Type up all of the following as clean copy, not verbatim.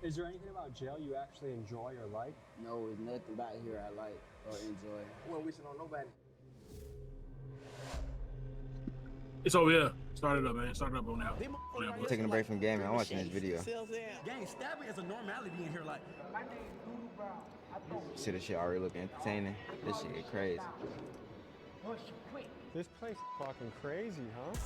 Is there anything about jail you actually enjoy or like? No, there's nothing about here I like or enjoy. Well, we on nobody. It's over here. Start it up, man. Start it up on that. I'm taking a break from gaming. I'm watching this video. Gang, stabbing is a normality in here. Like, See, this shit already looking entertaining. This shit get crazy. This place is fucking crazy, huh?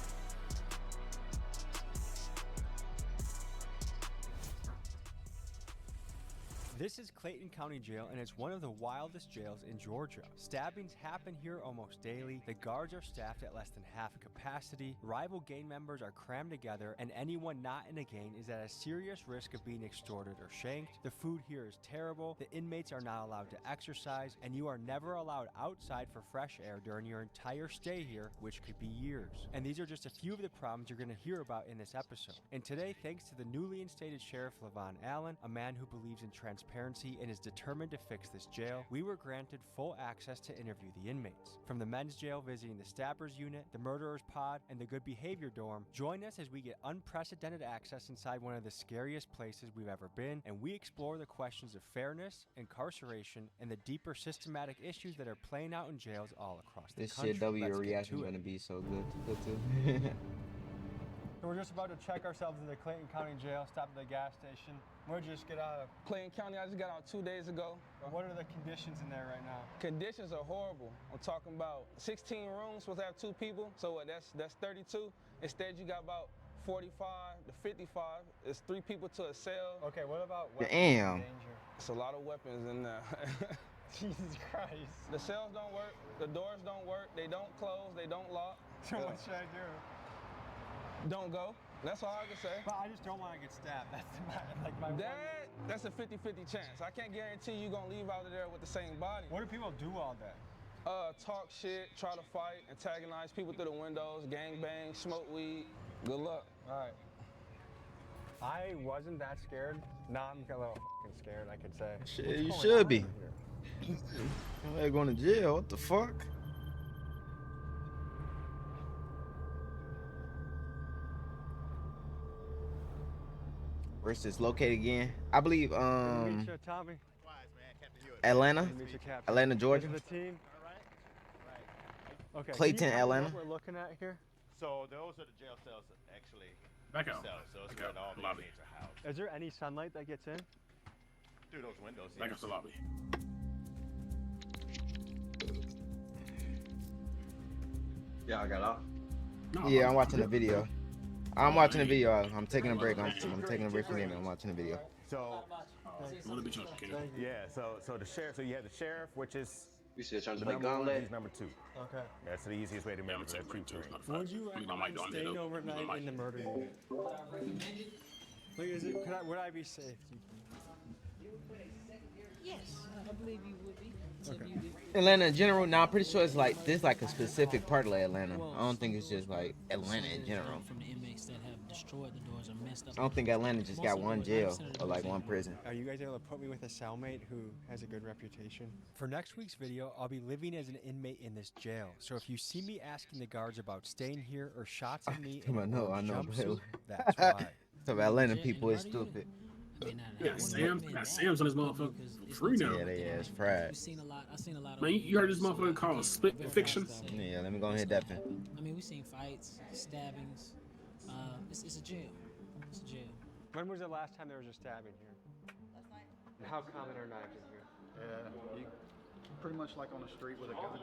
This is Clayton County Jail, and it's one of the wildest jails in Georgia. Stabbings happen here almost daily. The guards are staffed at less than half capacity. Rival gang members are crammed together, and anyone not in a gang is at a serious risk of being extorted or shanked. The food here is terrible. The inmates are not allowed to exercise, and you are never allowed outside for fresh air during your entire stay here, which could be years. And these are just a few of the problems you're going to hear about in this episode. And today, thanks to the newly instated Sheriff Levon Allen, a man who believes in transparency and is determined to fix this jail, we were granted full access to interview the inmates. From the men's jail visiting the stabbers unit, the murderers pod, and the good behavior dorm, join us as we get unprecedented access inside one of the scariest places we've ever been, and we explore the questions of fairness, incarceration, and the deeper systematic issues that are playing out in jails all across the This country. shit W Let's get reaction to it. gonna be so good too. So we're just about to check ourselves into Clayton County Jail, stop at the gas station. We'll just get out of. Clayton County, I just got out 2 days ago. What are the conditions in there right now? Conditions are horrible. I'm talking about 16 rooms, supposed to have 2 people. So what, that's 32. Instead, you got about 45 to 55. It's 3 people to a cell. Okay, what about weapons Damn. of danger? It's a lot of weapons in there. Jesus Christ. The cells don't work. The doors don't work. They don't close. They don't lock. So what should I do? Don't go. That's all I can say. But I just don't want to get stabbed. That's my one. That's a 50-50 chance. I can't guarantee you're gonna leave out of there with the same body. What do people do all day? Talk shit, try to fight, antagonize people through the windows, gang bang, smoke weed. Good luck. All right. I wasn't that scared. Now I'm a little fucking scared, I could say. Shit, What's you going should on be. here? I'm like going to jail. What the fuck? Where's this located again? I believe Good to meet you, Tommy. Atlanta, Good to meet you, Captain. Atlanta, Georgia. Look at the team. Okay. Clayton, can you tell me Atlanta. What we're looking at here? So those are the jail cells actually. Back out. Cells. So it's Back where out. all the Lobby. inmates are housed. Is there any sunlight that gets in? Through those windows. Back up to the lobby. Yeah, I got out. No, Yeah, I'm watching the video. I'm watching the video. I'm taking a break. I'm taking a break from gaming. I'm watching the video. So What a bitch up, Kenny. yeah, so the sheriff. So you have the sheriff, which is We still trying to the play number 1. gauntlet. He's number 2. Okay. That's the easiest way to Yeah, I'm remember. gonna take cream too. Would you recommend staying overnight in the murder unit? Like, would I be safe? Yes, I believe you would be. So Okay. you do. Atlanta in general. Now I'm pretty sure it's like this, like a specific part of Atlanta. I don't think it's just like Atlanta in general. From the inmates that have destroyed the doors or messed up. I don't think Atlanta just got one jail or like one prison. Are you guys able to put me with a cellmate who has a good reputation? For next week's video, I'll be living as an inmate in this jail. So if you see me asking the guards about staying here or shots of me in a I know, orange but- jumpsuit, that's why. So Atlanta people is stupid. I mean, Yeah, Sam's on this motherfucker free now. Yeah, they ass fried. I've seen a lot of. Man, you heard this motherfucker called Split Fiction? Yeah, let me go and hit that thing. I mean, we've seen fights, stabbings. It's a jail. It's a jail. When was the last time there was a stabbing here? And how common are knives in here? You pretty much like on the street with a gun.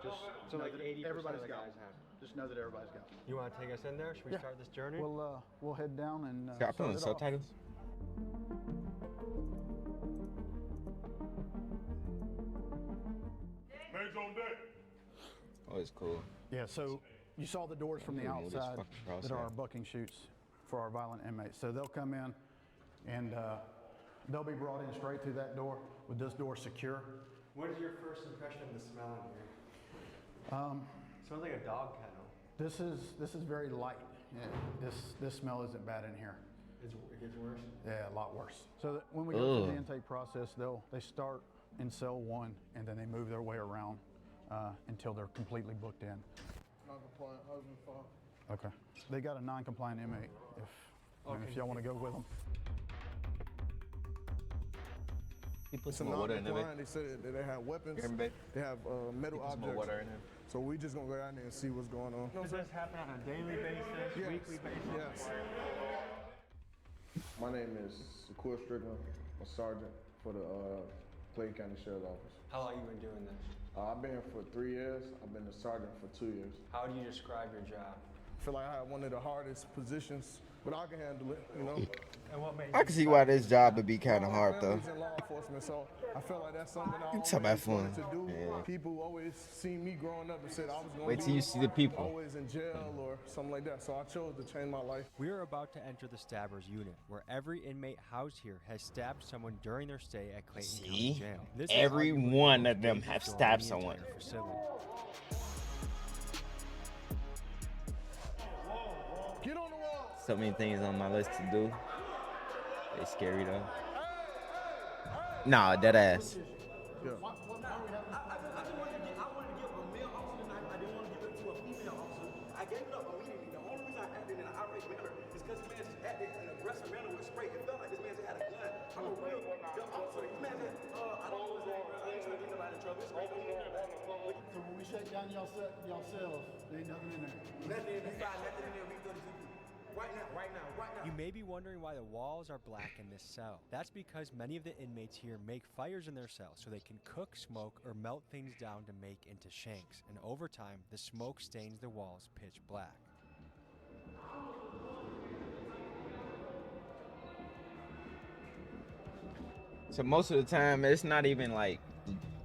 Just So know like that 80% everybody's of the got guys one. have. Just know that everybody's got one. You want to take us in there? Should we Yeah. start this journey? We'll head down and Got put on start it off. subtitles. Oh, it's cool. Yeah, so you saw the doors from the Ooh, this outside fucking that are crosshair. our bucking chutes for our violent inmates. So they'll come in and they'll be brought in straight through that door with this door secure. What is your first impression of the smell in here? Smells like a dog kennel. This is very light. Yeah, this smell isn't bad in here. It gets worse. Yeah, a lot worse. So that when we go through Ugh. the intake process, they start in cell 1 and then they move their way around until they're completely booked in. Non-compliant husband, father. Okay. They got a non-compliant inmate if y'all want to go with them. You put It's a some more water in there, babe. non-crime. They said that they have weapons. Hear me, babe? They have metal You put some more objects. water in there. So we just gonna go down there and see what's going on. Does this happen on a daily basis, Yes. weekly basis? Yes. My name is Shakur Strickland. I'm a sergeant for the Clayton County Sheriff's Office. How long you been doing this? I've been here for 3 years. I've been a sergeant for 2 years. How do you describe your job? I feel like I have one of the hardest positions, but I can handle it, you know. And what made I can see why this job would be kind of My hard though. family's in law enforcement, so I feel like that's something I You always talking about wanted fun. to do. Yeah. People always seen me growing up and said I was going Wait to till be you see the people. always in jail or something like that. So I chose to change my life. We are about to enter the Stabbers unit, where every inmate housed here has stabbed someone during their stay at Clayton County See? Jail. This is Every arguably the one most of them dangerous have door in stabbed the someone. entire facility. Get on the wall. So many things on my list to do. They scary though. Nah, dead ass. Yeah. I wanted to give a male officer tonight. I didn't want to give it to a female officer. I gave it up immediately. The only reason I acted in an irate manner is because this man just acted in an aggressive manner with spray. It felt like this man just had a gun. I'm a real officer. This man just, I don't know his name, bro. I ain't trying to get nobody in trouble. It's great. So when we shut down y'all cells, there ain't nothing in there. Nothing in there. Nothing in there. We go to TV. Right now. You may be wondering why the walls are black in this cell. That's because many of the inmates here make fires in their cells so they can cook, smoke, or melt things down to make into shanks. And over time, the smoke stains the walls pitch black. So most of the time, it's not even like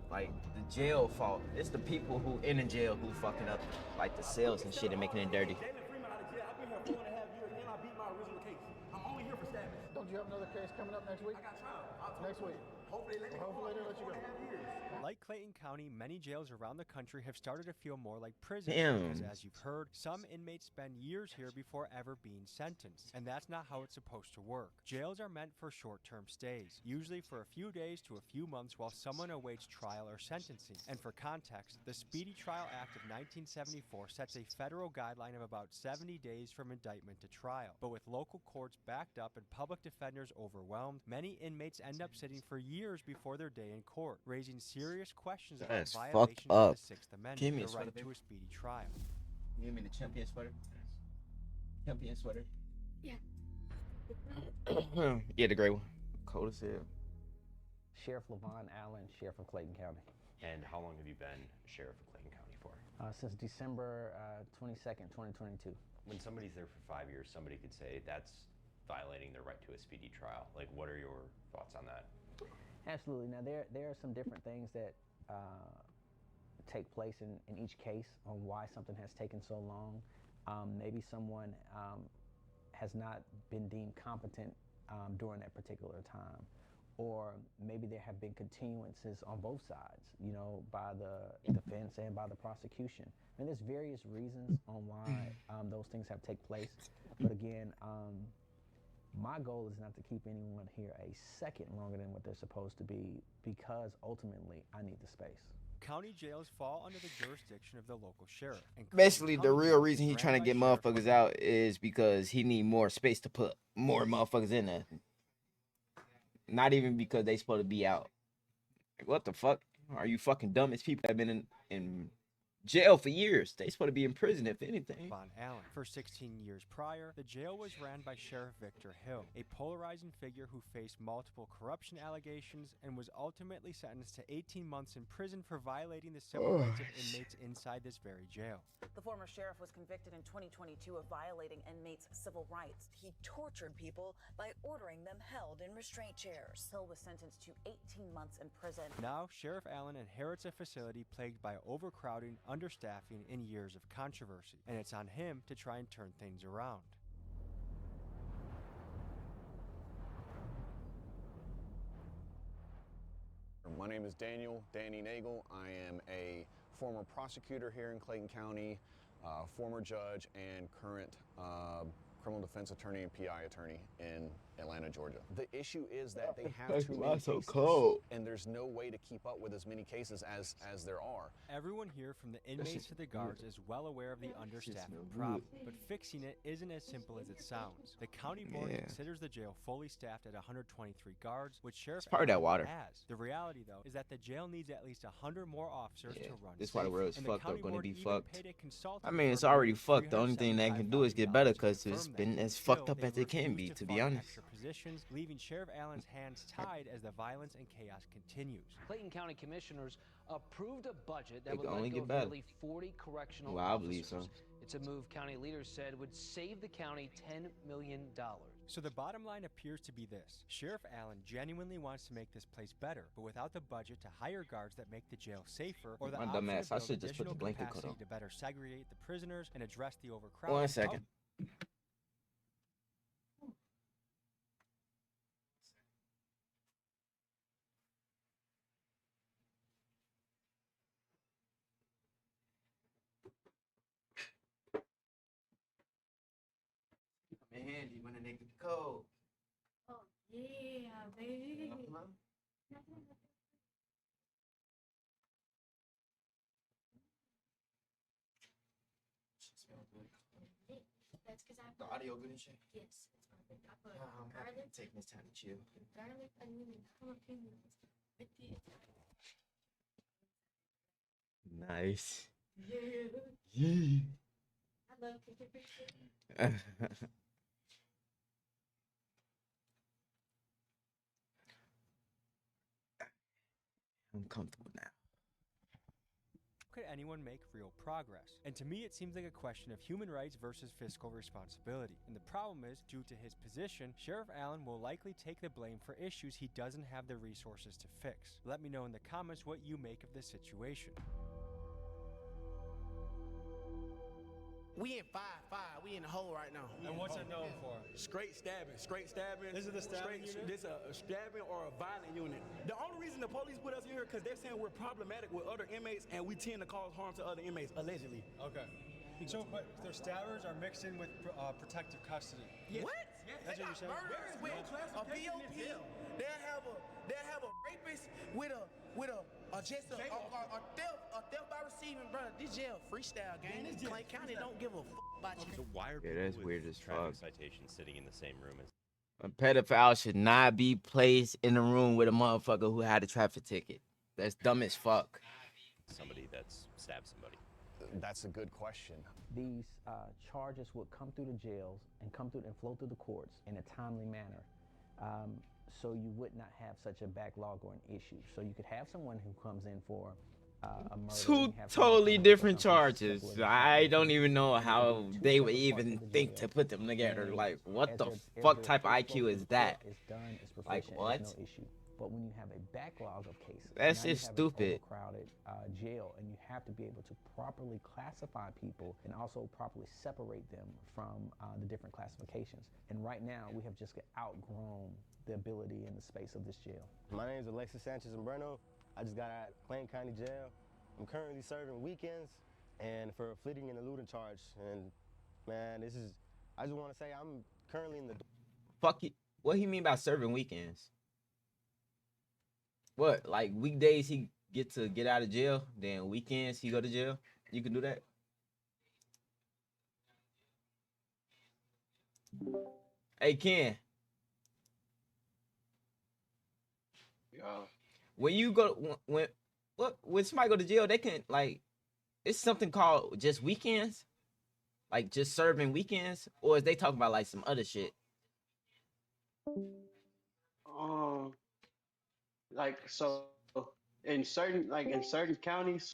the jail fault. It's the people who in the jail who fucking up like the cells and shit and making it dirty. Jalen Freeman out of jail. I've been here 4.5 years and I beat my original case. I'm only here for stabbing. Don't you have another case coming up next week? I got trial. Next week. Hopefully they let me Hopefully they let you go. 4.5 years. Like Clayton County, many jails around the country have started to feel more like prisons. Damn. Because as you've heard, some inmates spend years here before ever being sentenced. And that's not how it's supposed to work. Jails are meant for short-term stays, usually for a few days to a few months while someone awaits trial or sentencing. And for context, the Speedy Trial Act of 1974 sets a federal guideline of about 70 days from indictment to trial. But with local courts backed up and public defenders overwhelmed, many inmates end up sitting for years before their day in court, raising serious questions about That's violations fucked of up. the Sixth Give Amendment, me a the sweater, right baby. to a speedy trial. You mean the champion sweater? Champion sweater? Yeah. Yeah, the gray one. Cold as hell. Sheriff Levon Allen, Sheriff of Clayton County. And how long have you been Sheriff of Clayton County for? Since December 22nd, 2022. When somebody's there for 5 years, somebody could say that's violating their right to a speedy trial. Like, what are your thoughts on that? Absolutely. Now, there are some different things that take place in each case on why something has taken so long. Maybe someone has not been deemed competent during that particular time. Or maybe there have been continuances on both sides, you know, by the defense and by the prosecution. I mean, there's various reasons on why those things have taken place. But again, my goal is not to keep anyone here a second longer than what they're supposed to be, because ultimately I need the space. County jails fall under the jurisdiction of the local sheriff. And Basically, Clayton the County real jail reason is he's ran trying to by get Sheriff motherfuckers out is because he need more space to put more motherfuckers in there. Not even because they supposed to be out. Like, what the fuck? Are you fucking dumb? It's people that have been in jail for years. They supposed to be in prison, if anything. Von Allen. For 16 years prior, the jail was ran by Sheriff Victor Hill, a polarizing figure who faced multiple corruption allegations and was ultimately sentenced to 18 months in prison for violating the civil rights of inmates inside this very jail. The former sheriff was convicted in 2022 of violating inmates' civil rights. He tortured people by ordering them held in restraint chairs. Hill was sentenced to 18 months in prison. Now, Sheriff Allen inherits a facility plagued by overcrowding, understaffing, and years of controversy, and it's on him to try and turn things around. My name is Danny Nagel. I am a former prosecutor here in Clayton County, former judge, and current criminal defense attorney and PI attorney in Atlanta, Georgia. The issue is that they have That's too why many it's so cases, cold. and there's no way to keep up with as many cases as there are. Everyone here, from the inmates to the guards, is well aware of the understaffing problem, but fixing it isn't as simple as it sounds. The county board considers the jail fully staffed at 123 guards, which Sheriff part of that Allen water. has. The reality, though, is that the jail needs at least 100 more officers to run This water safe. world is And the fucked county up, gonna board be even fucked. paid a consultant I mean, it's firm already fucked. The only thing they can do is get better $375,000 because it's confirm been that. as fucked Still, up as it can be, refuse to be fund honest. extra positions, leaving Sheriff Allen's hands tied as the violence and chaos continues. Clayton County Commissioners approved a budget that They would can only let go get of better. nearly 40 correctional Well, I officers. believe so. It's a move county leaders said would save the county $10 million. So the bottom line appears to be this. Sheriff Allen genuinely wants to make this place better, but without the budget to hire guards that make the jail safer, or the My option dumb to ass, I build should just put the additional blanket coat capacity on. to better segregate the prisoners and address the overcrowding. 1 second. Come in handy when a nigga cold. Oh, yeah, baby. That's because I The audio good and shit? Yes, it's perfect. I put I'm garlic, taking this time to chill. garlic, onion, and jalapenos with the Nice. Yeah. Yeah. I love cooking for shit. I'm comfortable now. Could anyone make real progress? And to me, it seems like a question of human rights versus fiscal responsibility. And the problem is, due to his position, Sheriff Allen will likely take the blame for issues he doesn't have the resources to fix. Let me know in the comments what you make of this situation. We in 5-5. We in the hole right now. And what's it known for? Straight stabbing. Straight stabbing. This is the stabbing unit? This a stabbing or a violent unit. The only reason the police put us here because they're saying we're problematic with other inmates and we tend to cause harm to other inmates, allegedly. Okay. So, but their stabbers are mixed in with protective custody. Yes. What? That's what you're saying? Murderers with a BOP. They'll have a rapist with a just a theft by receiving, brother. This jail freestyle game. This Clay County don't give a fuck about you. So why are Yeah, people that's with weird as traffic fuck. citations sitting in the same room as A pedophile should not be placed in a room with a motherfucker who had a traffic ticket. That's dumb as fuck. somebody that's stabbed somebody? That's a good question. These charges would come through the jails and flow through the courts in a timely manner. So you would not have such a backlog or an issue. So you could have someone who comes in for a murder. Two totally different charges. I don't even know how they would even think to put them together. Like, what the fuck type of IQ is that? Like, what? No issue. But when you have a backlog of cases, That's now you just have an stupid. overcrowded jail, and you have to be able to properly classify people and also properly separate them from the different classifications. And right now, we have just outgrown the ability and the space of this jail. My name is Alexis Sanchez Umbreno. I just got out of Clayton County Jail. I'm currently serving weekends and for a fleeing and eluding charge. And man, I just want to say I'm currently in the. Fuck it. What he mean by serving weekends? What, like weekdays he get out of jail, then weekends he go to jail? You can do that? Hey Ken. Yeah. When you go when somebody go to jail, they can like it's something called just weekends? Like just serving weekends? Or is they talking about like some other shit? Like so in certain counties,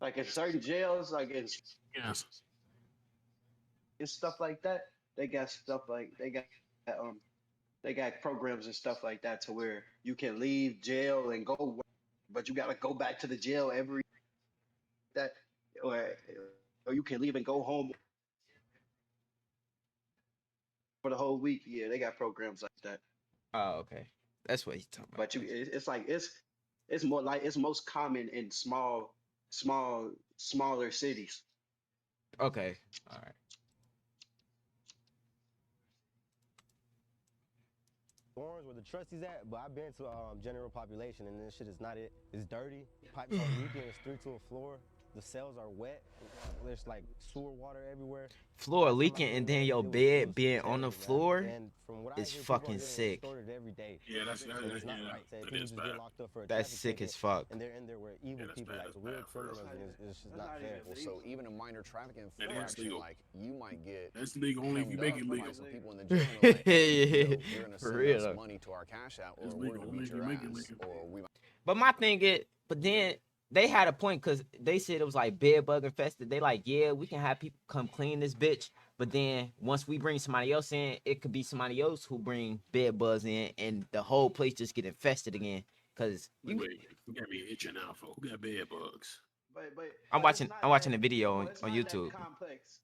like in certain jails, like in stuff like that, they got programs and stuff like that to where you can leave jail and go work, but you gotta go back to the jail or you can leave and go home for the whole week. Yeah, they got programs like that. Oh, okay. That's what he's talking about. But it's more like it's most common in smaller cities. Okay. All right. dorms where the trustees at, but I've been to general population, and this shit is not it. It's dirty. Pipes are leaking. It's through to a floor. The cells are wet. There's like sewer water everywhere. Floor leaking and then your bed being on the floor And from what I is hear, people are fucking getting sick. extorted every day. Yeah, that's So yeah, it's not yeah, right. Say, that people is just bad. get locked up for a That's traffic sick ticket, as fuck. and they're in there where evil that's people, bad. like That's real bad for real. criminals, and it's just not not fair. even So even a minor traffic That is infraction, legal. like you might get That's legal only if you hemmed make up it by legal. some people in the jail. Like, Yeah, you're gonna for send real us though. money to our cash app, or It's we're legal gonna only beat if you your make it ass, legal. or we. But my thing is, but then they had a point because they said it was like bed bug infested. They like, yeah, we can have people come clean this bitch. But then once we bring somebody else in, it could be somebody else who bring bed bugs in, and the whole place just get infested again. Cause Wait, you got me itching out for who got bed bugs. But I'm but it's watching not I'm watching that- a video but on it's on not that YouTube. complex.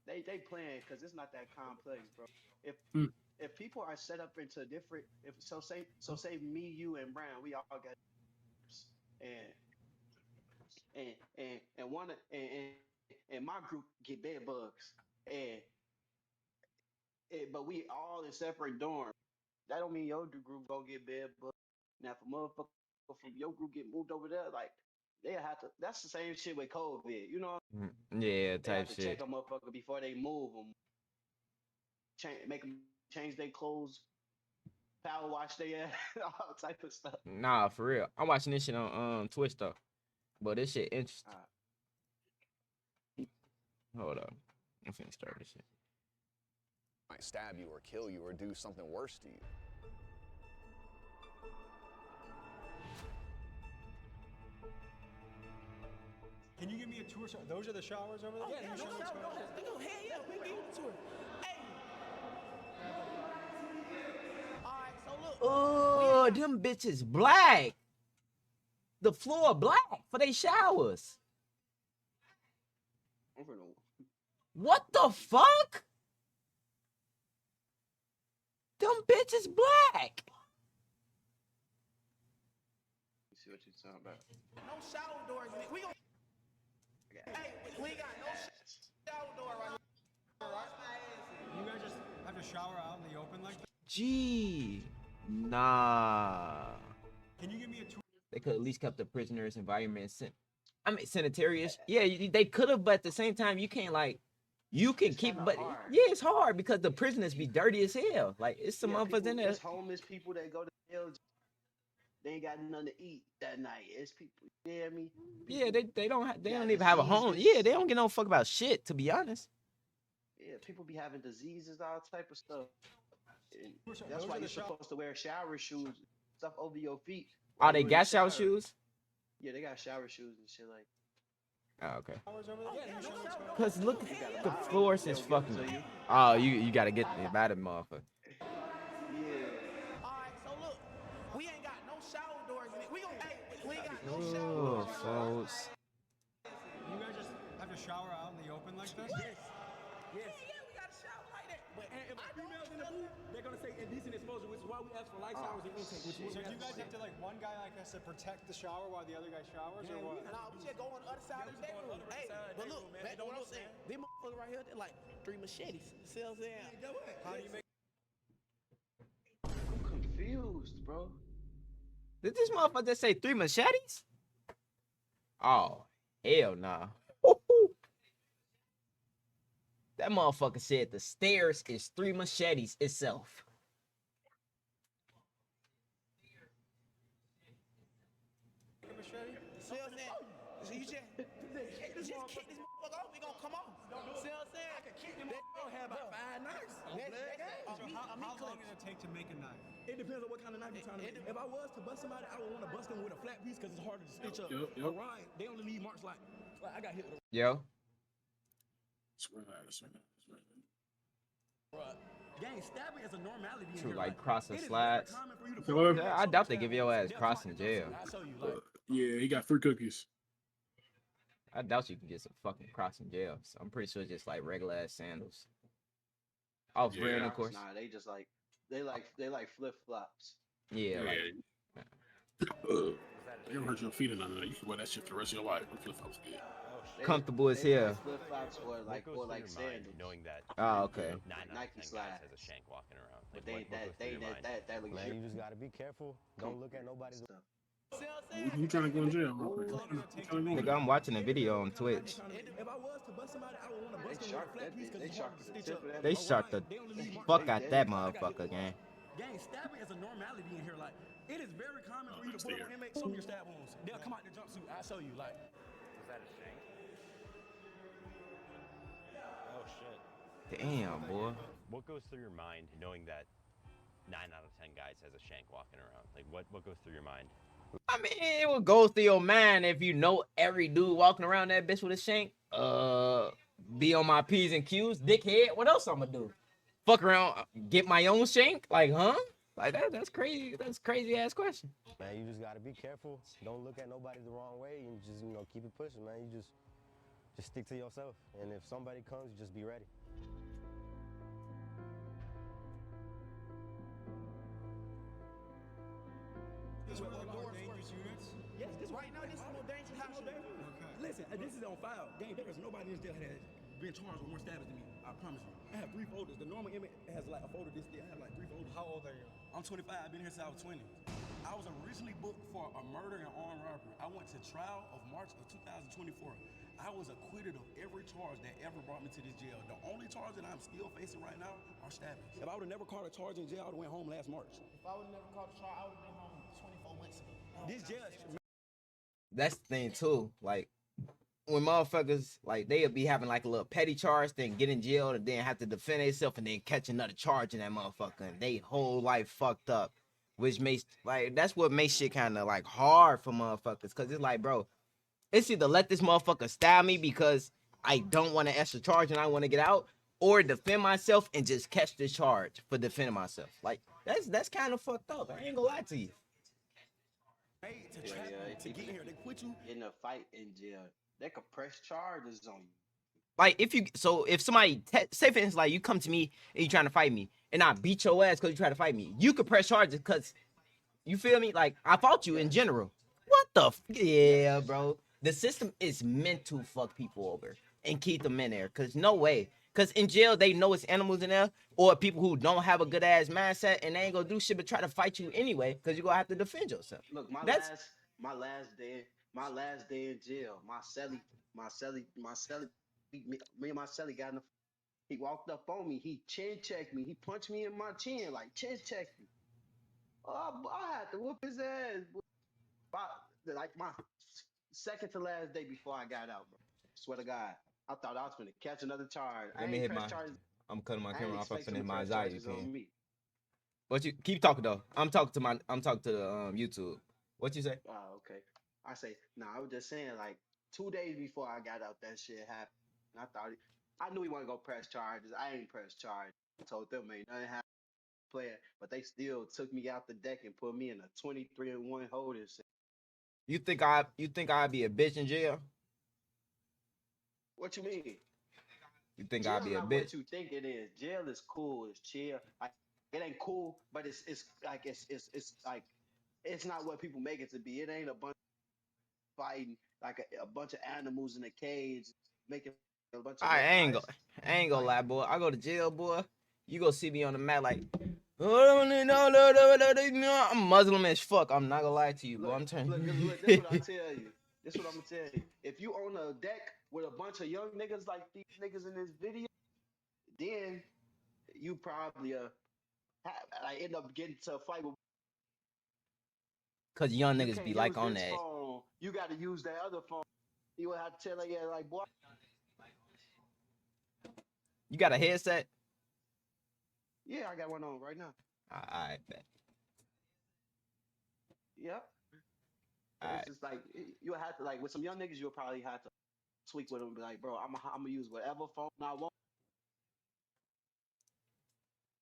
They playing because it's not that complex, bro. If people are set up into different, say me, you, and Brown, we all got and one and my group get bed bugs but we all in separate dorms. That don't mean your group gonna get bed bugs. Now if a motherfucker from your group get moved over there, like they have to. That's the same shit with COVID. You know, Yeah, they have type to shit. check a motherfucker before they move them. Make them change their clothes, power wash their ass, all type of stuff. Nah, for real. I'm watching this shit on Twitch though. But this shit interesting. Hold up. I'm finna start this shit. Might stab you or kill you or do something worse to you. Can you give me a tour? Those are the showers over there? Yeah, no shower. No, hell yeah, we give it to her. Hey. All right, so look. Oh, them bitches black. The floor black for they showers. What the fuck? Them bitches black. See what you're talking about. No shower doors in it. We gon' Hey, we ain't got no shower door right here. You guys just have to shower out in the open like that? Gee, nah. Can you give me a tour? They could at least kept the prisoners' environment sanitarious. Yeah, they could have, but at the same time, you can't like, you can keep, but hard. yeah, it's hard because the prisoners be dirty as hell. Like it's some motherfuckers in there. It's homeless people that go to jail. They ain't got nothing to eat that night. It's people. You hear me? Yeah, they don't even have a home. Yeah, they don't get no fuck about shit. To be honest. Yeah, people be having diseases, all type of stuff. And Those that's are why the you're shop- supposed to wear shower shoes, stuff over your feet. Oh, while they you in got the shower shoes? Yeah, they got shower shoes and shit like. Oh, okay. Showers over there? Yeah, no shower. Cause look, the floors is fucking. Oh, you gotta get the bad motherfucker. All right, so look. We ain't got no shower doors in it. We ain't got no Oh, shower doors. folks. You guys just have to shower out in the open like this? Yes. Yeah, we got a shower like that. But And if a female's in the booth, they're gonna say indecent exposure, which is why we ask for light showers and intake. Which is So what you guys have to like one guy like has to protect the shower while the other guy showers, or what? Nah, we just go on the other side of the bedroom. Hey, but look, back to what I'm saying. These motherfuckers right here, they're like 3 machetes. See what I'm saying? How do you make? I'm confused, bro. Did this motherfucker just say 3 machetes? Oh, hell nah. That motherfucker said the stairs is 3 machetes itself. See what I'm saying? So you just kick this motherfucker off, we gonna come on. See what I'm saying? I can kick him off. Don't have about 5 knives. So how long does it take to make a knife? It depends on what kind of knife you're trying to make. If I was to bust somebody, I would want to bust them with a flat piece because it's harder to stitch up. Yep. A ride, they only leave marks like I got hit with a Yo. gang. Stabbing is a normality in True, here. like crossing it is slats. very common for you to So pull what- I doubt they give your ass crossing jail. I'll show you. Like, Yeah, he got 3 cookies. I doubt you can get some fucking crossing jail. So I'm pretty sure it's just like regular ass sandals. Off brand, of course. Nah, they just like they like flip flops. Yeah, like, They don't hurt your feet or nothing. You can wear that shit for the rest of your life. Flip flops good. They comfortable as they wear hell. flip flops or What like goes through your mind sandals. knowing that Oh, okay. 9 out Nike of 10 guys slides. has a shank walking around? But Like, what goes through your mind? that Man, luxurious you just gotta be careful. Don't look at nobody. stuff. You trying to go in jail, real quick? You trying to go in Nigga, I'm watching a video on Twitch. If I was to bust somebody, I would want to bust them with a flat piece because They it's shark hard to the stitch tip up. of that. They shot the fuck out that motherfucker, gang. Gang, stabbing is a normality in here. Like, it is very common for you to pull up on inmates, show me your stab wounds. They'll come out the jumpsuit, I'll show you. Like, Was that a shank? Oh shit. Damn, boy. What goes through your mind knowing that 9 out of 10 guys has a shank walking around? Like, what goes through your mind? I mean, it would go through your mind if you know every dude walking around that bitch with a shank. Be on my P's and Q's, dickhead. What else I'm gonna do? Fuck around, get my own shank? Like, huh? Like that's crazy. That's a crazy ass question. Man, you just gotta be careful. Don't look at nobody the wrong way and just, keep it pushing, man. You just stick to yourself. And if somebody comes, you just be ready. this was all our dangerous units. Yes, this right now, this is more dangerous. How more dangerous? Listen, this is on file. Gang, there is nobody in this jail that has been charged with more stabbings than me. I promise you. I have 3 folders. The normal inmate has like a folder this day. I have like 3 folders. How old are you? I'm 25. I've been here since I was 20. I was originally booked for a murder and armed robbery. I went to trial of March of 2024. I was acquitted of every charge that ever brought me to this jail. The only charge that I'm still facing right now are stabbings. If I would have never caught a charge in jail, I would have went home last March. If I would have never caught a charge, I would have been home 24 months ago. This jail is That's the thing too. Like when motherfuckers like they'll be having like a little petty charge, then get in jail and then have to defend themselves and then catch another charge in that motherfucker, and they whole life fucked up. Which makes like that's what makes shit kind of like hard for motherfuckers, cause it's like, bro, it's either let this motherfucker stab me because I don't want an extra charge and I want to get out, or defend myself and just catch the charge for defending myself. Like that's kind of fucked up. I ain't gonna lie to you. made to trap you to get here. They put you in a fight in jail. They could press charges on you. Like if somebody say for instance, like you come to me and you trying to fight me and I beat your ass because you try to fight me, you could press charges because you feel me? Like I fought you in general. What the yeah, bro. The system is meant to fuck people over and keep them in there. Cause no way. Cause in jail they know it's animals in there or people who don't have a good ass mindset and they ain't gonna do shit but try to fight you anyway because you're gonna have to defend yourself. Look, my last day in jail, my celly, me and my celly got in the. He walked up on me. He chin checked me. He punched me in my chin, like chin checked me. Oh, I had to whoop his ass. Like my second to last day before I got out, bro. Swear to God, I thought I was gonna catch another charge. Let me hit my. Charges. I'm cutting my I camera ain't off. I'm expecting finna to my press anxiety charges on thing. me. What you keep talking though? I'm talking to the YouTube. What you say? Oh, okay. I say, I was just saying, like 2 days before I got out, that shit happened. And I knew he wasn't gonna press charges. I ain't press charges. I told them ain't nothing happened. Player, but they still took me out the deck and put me in a 23-1 holding. You think I'd be a bitch in jail? What you mean? You think Jail I'd be a not bitch? What you think it is? Jail is cool. It's chill. Like it ain't cool, but it's like it's not what people make it to be. It ain't a bunch of fighting like a bunch of animals in a cage making a bunch of. I ain't gonna lie, boy. I go to jail, boy. You go see me on the mat like, I'm Muslim as fuck. I'm not gonna lie to you, boy. I'm turning. Look, this what I tell you. This what I'm gonna tell you. If you on a deck with a bunch of young niggas like these niggas in this video, then you probably end up getting to a fight with. Cause young You niggas can't be like use on this that. phone. You got to use that other phone. You would have to tell her, yeah, like boy. You got a headset? Yeah, I got one on right now. I bet. Yep. Alright. It's just like you have to like with some young niggas, you'll probably have to tweak with them and be like, bro, I'm gonna use whatever phone I want.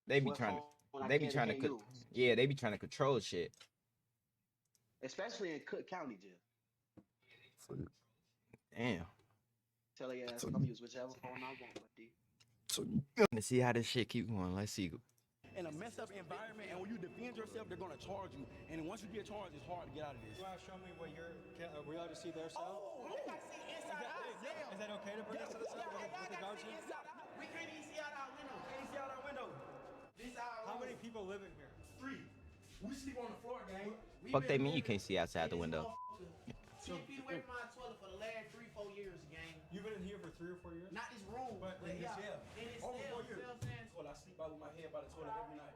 They be What trying to. phone I They be can trying to. and can't use. Yeah, they be trying to control shit. Especially in Cook County jail. Damn. Tell her ass I'm gonna use whichever phone I want, but So let's see how this shit keep going. Let's see. in a messed up environment, and when you defend yourself, they're gonna charge you. And once you get charged, it's hard to get out of this. You wanna show me what you're? Are we allowed to see their cell? Oh, I see inside out. Damn. people live in here? 3. We sleep on the floor, gang. Fuck they mean you can't see outside the window. 10 feet away from my toilet for the last 3-4 years, gang. You've been in here for 3 or 4 years? Not this room, but in this jail. In this Over cell, 4 years. you know what I'm saying? Well, I sleep by with my head by the toilet every night.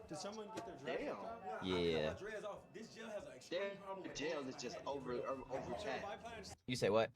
Did someone get their dreads Damn. off? Yeah. I cut my dreads off. This jail has an extreme problem with Jail dreads. is just overpacked. You say what?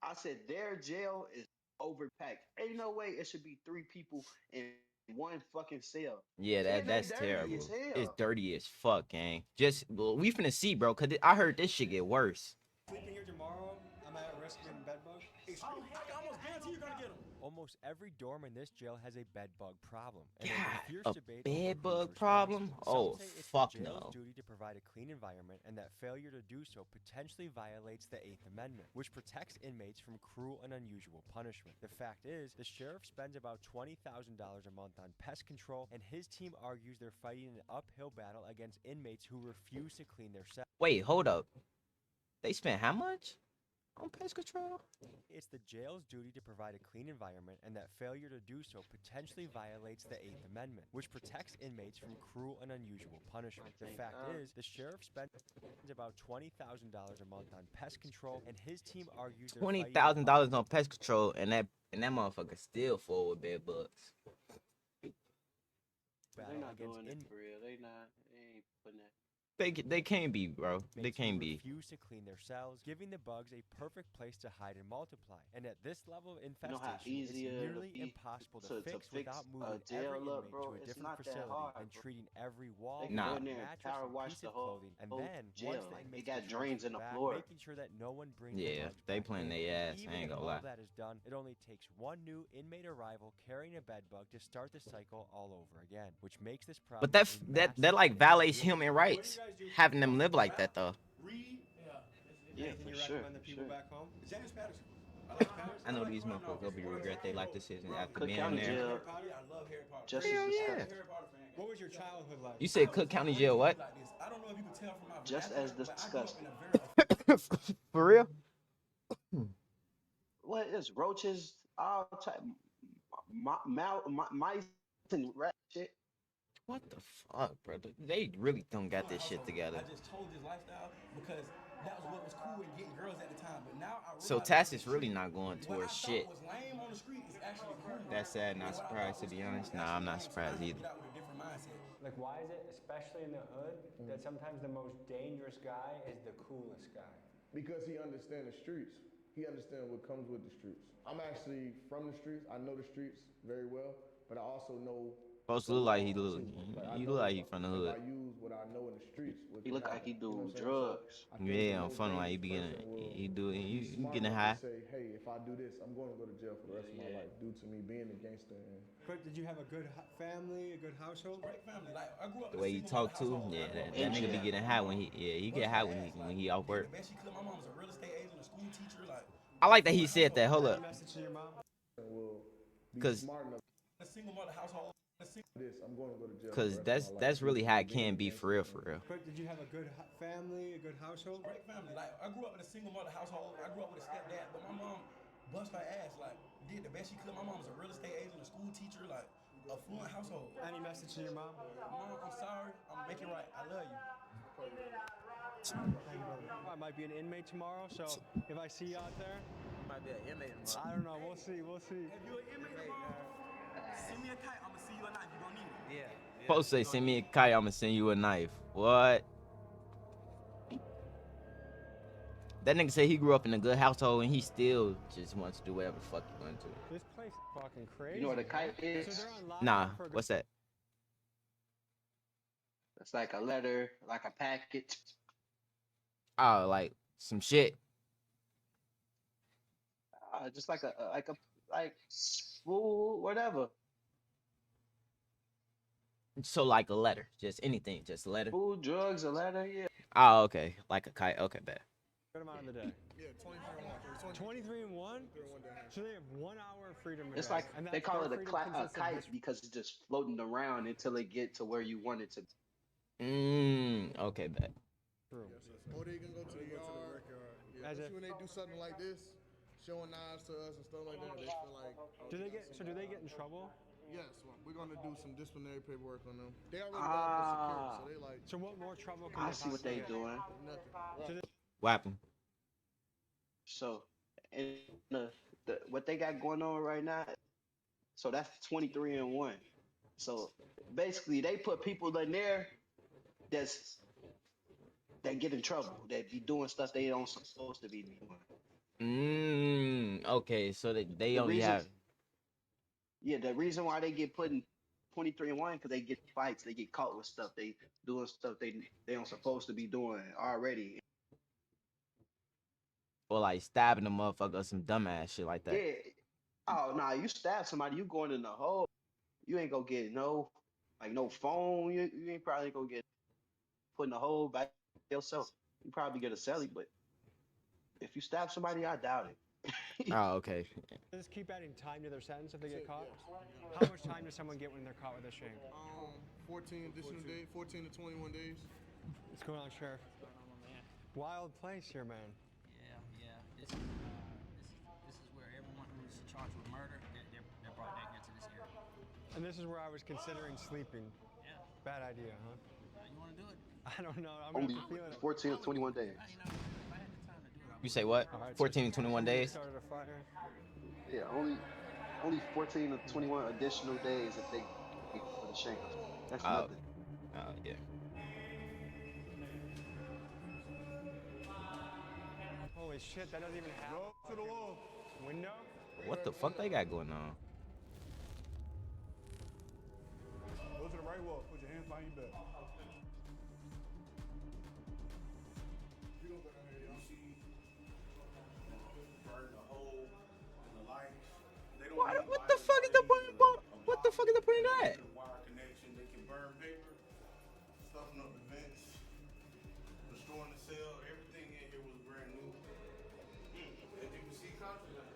I said their jail is overpacked. Ain't no way it should be 3 people in one fucking cell. Yeah, And that's they dirty terrible. as hell. It's dirty as fuck, gang. Just well, we finna see, bro. Cause I heard this shit get worse. Sleeping here tomorrow, I'm at risk of getting bed bugs. I can almost guarantee you're gonna get them. Almost every dorm in this jail has a bed bug problem. And God, there's fierce a debate bed over who's bug problem? responsible. Oh, Some say it's fuck the jail's no. duty to provide a clean environment, and that failure to do so potentially violates the 8th Amendment, which protects inmates from cruel and unusual punishment. The fact is, the sheriff spends about $20,000 a month on pest control, and his team argues they're fighting an uphill battle against inmates who refuse to clean their cells. Wait, hold up. They spent how much on pest control? It's the jail's duty to provide a clean environment, and that failure to do so potentially violates the 8th Amendment, which protects inmates from cruel and unusual punishment. The fact is, the sheriff spends about $20,000 a month on pest control, and his team argues they're fighting $20,000 on pest control, and that motherfucker still full with bed bugs. They're not doing it for real. They ain't putting that. They can't be, bro. They can't be. refuse to clean their cells, giving the bugs a perfect place to hide and multiply. And at this level of You infestation, know how easy it's it'll nearly be impossible to to fix fix without a moving jail every up, inmate bro. to a It's different not that facility hard, and bro. treating every wall, They can go in there and mattress, power and wash piece the of whole clothing. And whole then, jail. once the Like, inmates they got get drains in the back, floor. making sure that no one brings the Yeah, bugs they back playing in. their ass. I Even ain't if gonna all lie. that is done, it only takes one new inmate arrival carrying a bed bug to start the cycle all over again, which makes this problem But that like violates human rights, having them live like that though. Yeah, Anything for you sure. recommend the people sure. back home? James Patterson. I like Patterson. I know these motherfuckers will be regret they life decision after Cook being County there. jail. I love Harry Potter. Just Hell as yeah. disgusting. What was your childhood like? You said Cook County Jail what? I don't know if you can tell from my Just as disgusting. For real? What is roaches? All type, mice and rat shit. What the fuck, brother? They really don't got this shit together. I just chose this lifestyle because that was what was cool and getting girls at the time. But now I So realize Tass is really not going what I towards thought shit. was lame on the street is actually cool. That's sad. Not surprised to be honest. Nah, I'm not surprised either. Get out with a different mindset. Like, why is it, especially in the hood, that sometimes the most dangerous guy is the coolest guy? Because he understands the streets. He understands what comes with the streets. I'm actually from the streets. I know the streets very well, but I also know. Supposed to look like he look. I He know look like he from the if hood. I use what I know in the streets. what He can look like happen. he do You know what I'm saying? drugs. So I think Yeah, the I'm most funny like he dangerous be getting. person will He do. be He smart getting enough high. to say, hey, if I do this, I'm going to go to jail for the rest of my life due to me being a gangster. And But did you have a good family, a good household? Great family. Like I grew up. The way he talk to, yeah, that nigga be getting high when he get high when he off work. The best she could. My mom was a real estate agent, a school teacher. Like I like that he said that. Hold up, message to your mom. will be 'Cause- smart enough. A single mother household. This, I'm going to go to jail. cause for the rest of my life that's due really to how me it being can a be for real, for real. But did you have a good family, a good household? Great family. Like I grew up in a single mother household. I grew up with a stepdad, but my mom bust her ass. Like did the best she could. My mom was a real estate agent, a school teacher. Like a fluent household. Any message to your mom? Mom, I'm sorry. I'm making right. I love you. I might be an inmate tomorrow, so if I see you out there, Might be an inmate tomorrow. I don't know. We'll see. We'll see. If you're an inmate tomorrow, send me a kite. I'm gonna see you at night. You're gonna need it. Yeah. Supposed to say, send me a kite, I'ma send you a knife. What? That nigga said he grew up in a good household and he still just wants to do whatever the fuck he wants to. This place is fucking crazy. You know what a kite is? So they're on lockdown Nah, for a good- what's that? It's like a letter, like a package. Oh, like some shit. Just like whatever. So like a letter, just anything, just a letter. Food, drugs, a letter, yeah. Oh, okay, like a kite. Okay, bet. Good amount of the day. Yeah, 23 and 1. 23 and 1? So they have 1 hour of freedom a It's day. like And they that's call their it freedom a consists of kite this- because it's just floating around until it get to where you want it to. Okay, bet. True. Or they can go to the yard. Yeah, As especially if- when they do something like this, showing knives to us and stuff like that, they feel like. Do they get in trouble Yes, well, we're gonna do some disciplinary paperwork on them. They already got for security, so they like. So what more trouble can I they see what they possibly get? doing. Nothing. What happened? So, and what they got going on right now, so that's 23-1. So basically, they put people in there that get in trouble, that be doing stuff they don't supposed to be doing. Okay, so they The only reason, have. yeah, the reason why they get put in 23-1 because they get fights, they get caught with stuff, they doing stuff they don't supposed to be doing already. Or like stabbing a motherfucker or some dumbass shit like that. Yeah. Oh nah, you stab somebody, you going in the hole. You ain't gonna get no phone. You ain't probably gonna get put in the hole by yourself. You probably get a celly, but if you stab somebody, I doubt it. Oh, okay. Just keep adding time to their sentence if they get caught? How much time does someone get when they're caught with a shame? 14 additional days, 14 to 21 days. What's going on, Sheriff? Wild place here, man. Yeah. This is where everyone who's charged with murder, they're brought down here to this area. And this is where I was considering sleeping. Yeah. Bad idea, huh? You want to do it? I don't know. I'm Only gonna feel it. 14 to 21 days. You say what? All right, 14 to 21 days? Started a fire. Yeah, only 14 to 21 additional days if they get for the shame. That's nothing. Oh, yeah. Holy shit, that doesn't even have to the wall. Window? What the fuck they got going on? Go to the right wall. Put your hands behind your back. What the fuck is the point? What the fuck is the point of that? Wire connection. They can burn paper, stuffing up the vents, destroying the cell. Everything in here was brand new. As you can see, confident.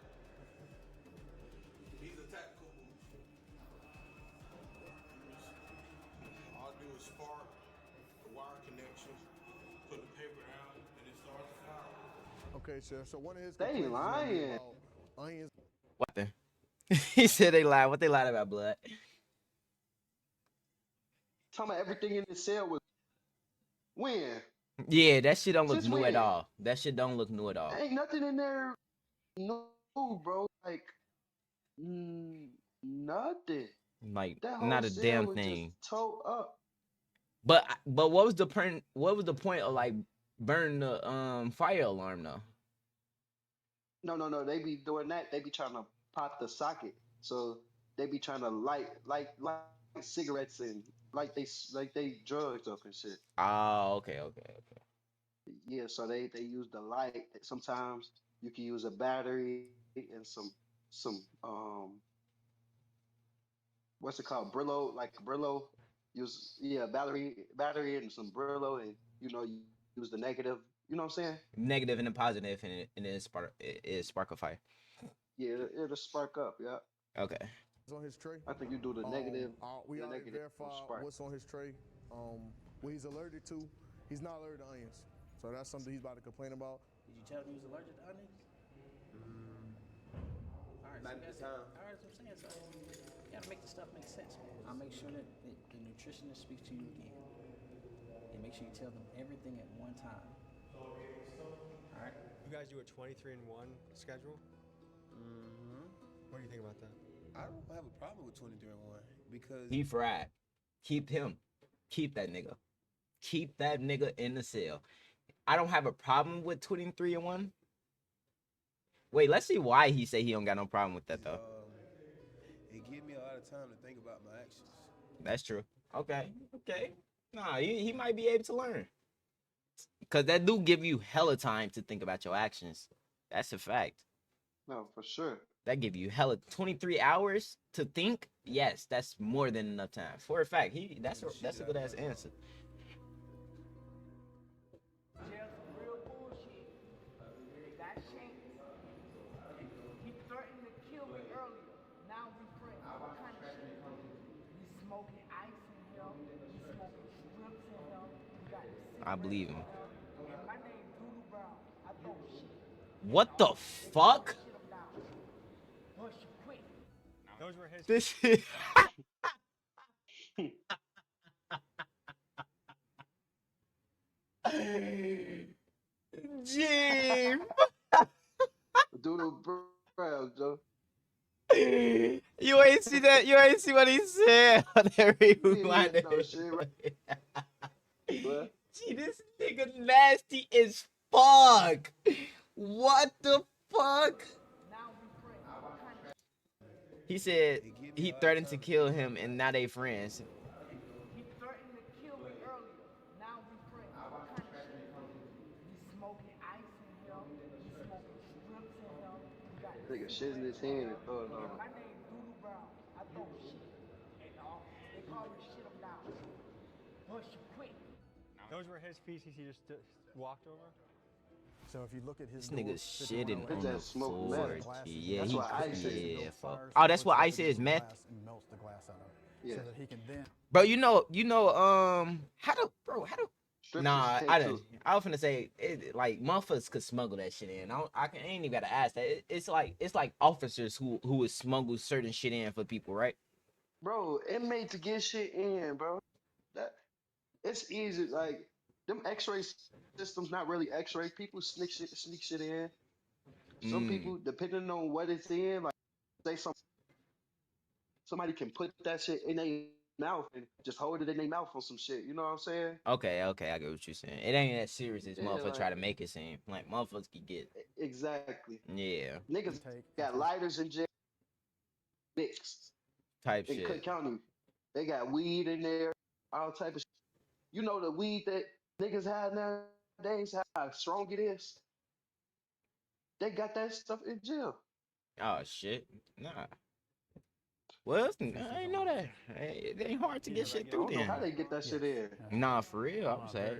These are tactical moves. All I do is spark the wire connection, put the paper down, and it starts to fire. Okay, Sheriff. So one of his They lying. onions. What the? He said they lied. What they lied about, blood? Talking about everything in the cell was when? Yeah, that shit don't look Since new when? at all. That shit don't look new at all. Ain't nothing in there. No, bro. Like, nothing. Like That whole not a cell damn was thing. just towed up. But what was the point? What was the point of like burning the fire alarm though? No. They be doing that. They be trying to pop the socket. So they be trying to light cigarettes and like they drugs up and shit. Oh, okay. Yeah. So they use the light. Sometimes you can use a battery and some what's it called? Brillo, like Brillo. Use battery and some Brillo, and you use the negative. You know what I'm saying? Negative and a positive, and it spark a fire. Yeah, it'll spark up. Yeah. Okay. On his tray. I think you do the negative. We the already negative verified spark. what's on his tray. What he's allergic to. He's not allergic to onions, so that's something he's about to complain about. Did you tell him he was allergic to onions? All right, Might be the time. All right, that's what I'm saying. So you gotta make the stuff make sense, man. I'll make sure that the nutritionist speaks to you again, and make sure you tell them everything at one time. All right. You guys do a 23-1 schedule? What do you think about that? I don't have a problem with 23-1 because He fried. Keep him. Keep that nigga. Keep that nigga in the cell. I don't have a problem with 23-1. Wait, let's see why he say he don't got no problem with that though. it gives me a lot of time to think about my actions. That's true. Okay. Nah, he might be able to learn. Cause that do give you hella time to think about your actions. That's a fact. No, for sure. That give you hella 23 hours to think. Yes, that's more than enough time. For a fact, that's a good ass answer. Real bullshit. That shit. He threatened to kill me earlier. Now we friends. What kind of shit? We smoking ice in here. We smoking strips in here. We got I believe him. and my name Doodoo Brown. I throw shit. What the fuck? Once you quit. Those were his. This shit. Gee. Doodle Brown, Joe. You ain't see that? You ain't see what he said? There he Yeah, no shit, right? What? Gee, this nigga nasty as fuck. What the fuck? He said he threatened to kill him and now they friends. He threatened to kill me earlier. Now we friends. What kind of shit? You smoking ice in here. You smoking strips in here. You got Nigga shit in his hand and throw it on. my name Doodle Brown. I throw shit. And they call me shit him down. Push you quick. Those were his pieces. He just walked over. So if you look at his This nigga shitting on that the smoke floor. meth. Yeah, That's what ice is. yeah, fuck. Oh, that's what ice is, meth. And melts the glass out of it. Yeah. So that he can then. Bro, you know, how do Strippers nah, take I too. didn't. I was finna say, like, motherfuckers could smuggle that shit in. I ain't even gotta ask that. It's like officers who would smuggle certain shit in for people, right? Bro, inmate to get shit in, bro. That it's easy. Like them X-ray systems, not really X-ray. People sneak shit in. Some people, depending on what it's in, like say somebody can put that shit in their mouth and just hold it in their mouth on some shit. You know what I'm saying? Okay, I get what you're saying. It ain't that serious as Yeah, motherfuckers like- try to make it seem. Like motherfuckers can get. Exactly. Yeah. Niggas got lighters in jail. Mixed. Type In shit. Cook County, they got weed in there, all type of shit. You know the weed that niggas have nowadays, how strong it is? They got that stuff in jail. Oh shit. Nah. Well, I ain't know that. It ain't hard to get shit I through don't know then. how they get that shit in. Nah, for real. I'm saying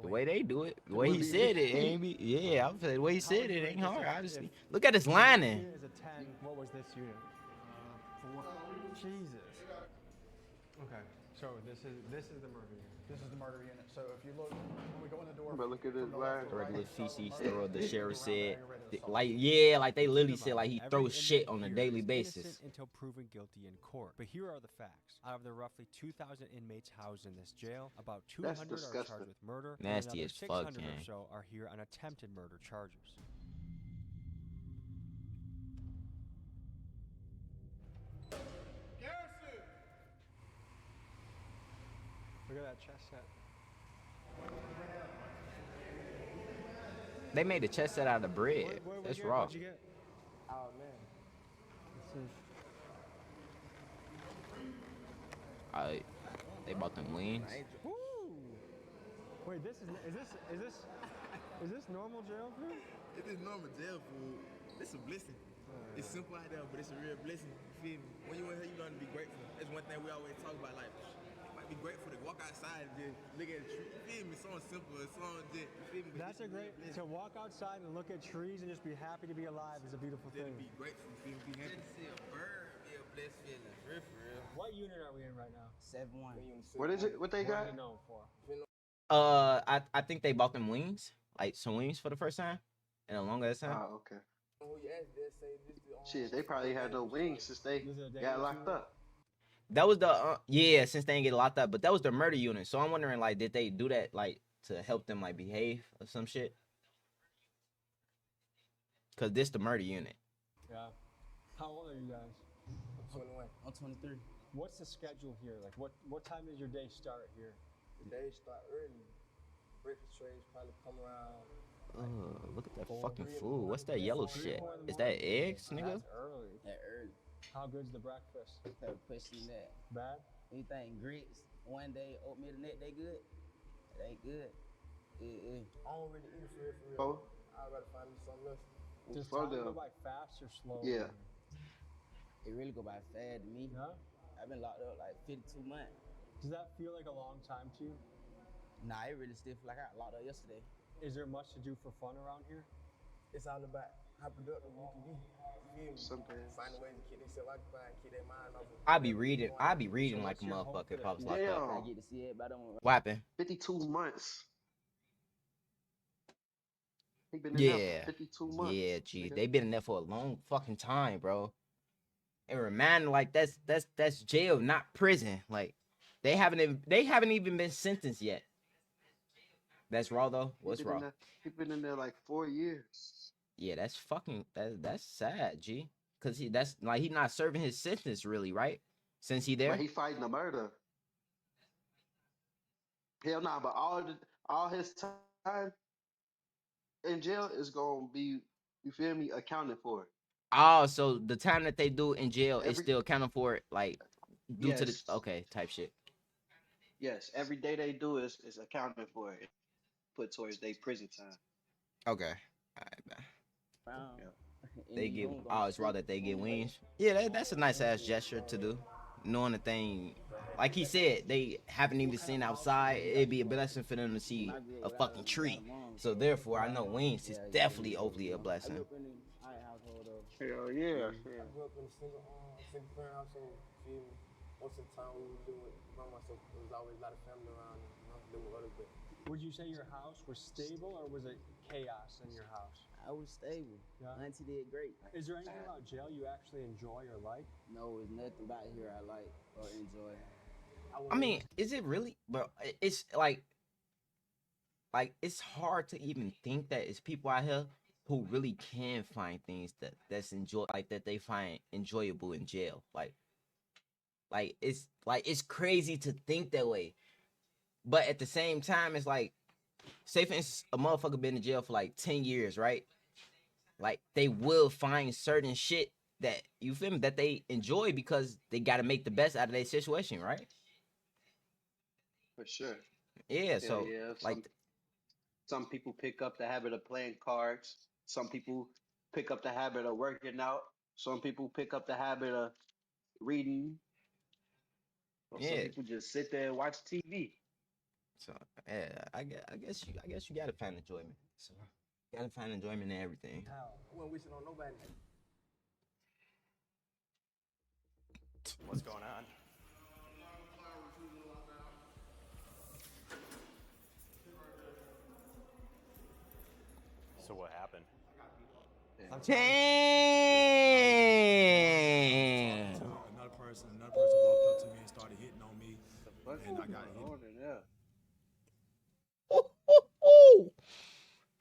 the way they do it, the way Would he be said it, me. ain't be. Yeah, I'm saying the way he said it ain't hard. If- Honestly, look at his lining. Unit is a 10. What was this unit? 4. Jesus. Okay, so this is the murder unit. This is the murder unit. So if you look, when we go in the door. But look at his line. Regular feces throw. The sheriff said, like, yeah, like they literally said, like he Every throws shit inmate on a here daily is basis. innocent until proven guilty in court. But here are the facts. Out of the roughly 2,000 inmates housed in this jail, about 200 are disgusting. charged with murder. Nasty and as another fuck, 600 or gang. so are here on attempted murder charges. Look at that chest set. They made the chest set out of bread. That's raw. What'd you get? Oh man. They bought them wings. Woo! Wait, is this normal jail food? It is normal jail food. It's a blessing. It's simple out there, but it's a real blessing. You feel me? When you in here, you learn to be grateful. That's one thing we always talk about. Like, you might be grateful to walk outside and just look at a tree. You feel me? Something simple. Something just, you feel me? But That's a it's great. real blessing. To walk outside and look at trees and just be happy to be alive is a beautiful Just thing. to be grateful. You feel me? Be happy. Just to see a bird be a blessed feeling. For real. What unit are we in right now? 7-1. What is it? What they What got? are they known for? I think they bought them wings, like some wings for the first time in a long ass time. Oh, okay. Shit, they probably had no wings since they got locked up. That was the yeah, since they didn't get locked up, but that was the murder unit. So I'm wondering, like, did they do that like to help them like behave or some shit? Cause this the murder unit. Yeah. How old are you guys? I'm 21. I'm 23. What's the schedule here? Like, what time does your day start here? The day start early. Breakfast trays probably come around. Look at that fucking food. What's that yellow shit? Is that eggs, nigga? That's early. That early. How good's the breakfast? That question that. Bad? Anything grits, one day oatmeal the next day good? It ain't good. I don't really eat for real. Oh. I'd rather find me something else. Does Slow time go down. by fast or slow? Yeah. It really go by fast to me. Yeah? I've been locked up like 52 months. Does that feel like a long time to you? Nah, it really still feel like I got locked up yesterday. Is there much to do for fun around here? It's all about how productive you can be. You feel me? Sometimes. Find a way to keep themselves occupied, keep their mind off of. I be reading like a motherfucker if I was locked up. I get to see everybody on. What happened? 52 months. He been in there Yeah. for 52 months. Yeah, gee, nigga. they been in there for a long fucking time, bro. And remind like that's jail, not prison. Like they haven't even been sentenced yet. That's raw though. What's raw? He been in there like 4 years. Yeah, that's fucking that's sad, G. Cause that's like he not serving his sentence really, right? Since he there. But he fighting a murder. Hell nah, but all his time in jail is gonna be, you feel me, accounted for. Oh, so the time that they do in jail is still accounted for it, like due to the Yes. type shit. Yes, every day they do is accounted for. Put towards their prison time. Okay. All right, man. Wow. They get it's raw that they get wings. Yeah, that's a nice ass gesture to do. Knowing the thing, like he said, they haven't even seen outside. It'd be a blessing for them to see a fucking tree. So therefore, I know wings is definitely overly a blessing. Hell yeah. I grew up in a single parent household. Feel me? Most of the time we were doing by myself. There was always a lot of family around and doing other bit. Would you say your house was stable or was it chaos in your house? I was stable. Yeah. Auntie did great. Is there anything about jail you actually enjoy or like? No, there's nothing about here I like or enjoy. I mean, is it really? Bro, it's like it's hard to even think that it's people out here who really can find things that's that they find enjoyable in jail. Like it's crazy to think that way. But at the same time, it's like, say for instance, a motherfucker been in jail for like 10 years, right? Like they will find certain shit that, you feel me, that they enjoy because they got to make the best out of their situation, right? For sure. Yeah, so like some people pick up the habit of playing cards. Some people pick up the habit of working out. Some people pick up the habit of reading. Or some people just sit there and watch TV. So yeah, I guess you gotta find enjoyment. So you gotta find enjoyment in everything. I wasn't wishing on nobody. What's going on? So what happened? Damn. Another person walked up to me and started hitting on me, and I got hit.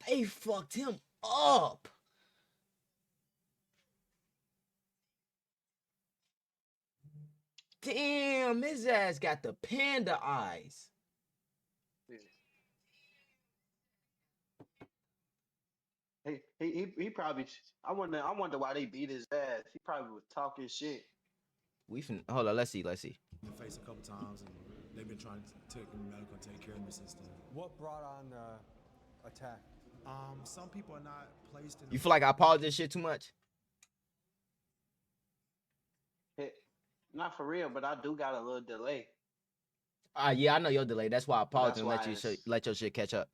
They fucked him up. Damn, his ass got the panda eyes. He probably. I wonder why they beat his ass. He probably was talking shit. Hold on. Let's see. In the face a couple times, and they've been trying to take him medical and take care of me since then. What brought on the attack? Some people are not placed in. You feel like I paused this shit too much? Not for real, but I do got a little delay. Yeah, I know your delay. That's why I paused That's and why let your shit catch up.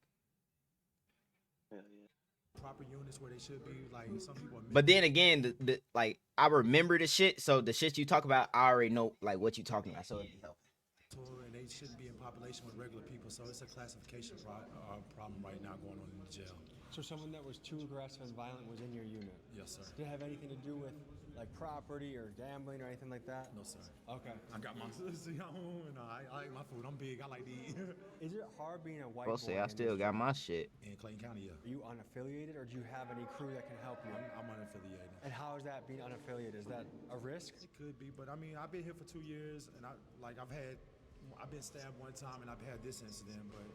Proper units where they should be. Like some people. But then again, the like I remember the shit. So the shit you talk about, I already know like what you talking about. So And they shouldn't be in population with regular people. So it's a classification problem right now going on in the jail. So someone that was too aggressive and violent was in your unit? Yes, sir. Did it have anything to do with like property or gambling or anything like that? No, sir. Okay. I got my own. I like my food. I'm big. I like to eat. Is it hard being a white Bro, boy? say I still got my shit. In Clayton County, yeah. Are you unaffiliated or do you have any crew that can help you? I'm unaffiliated. And how is that being unaffiliated? Is that a risk? It could be, but I mean, I've been here for 2 years, and I've been stabbed one time, and I've had this incident, but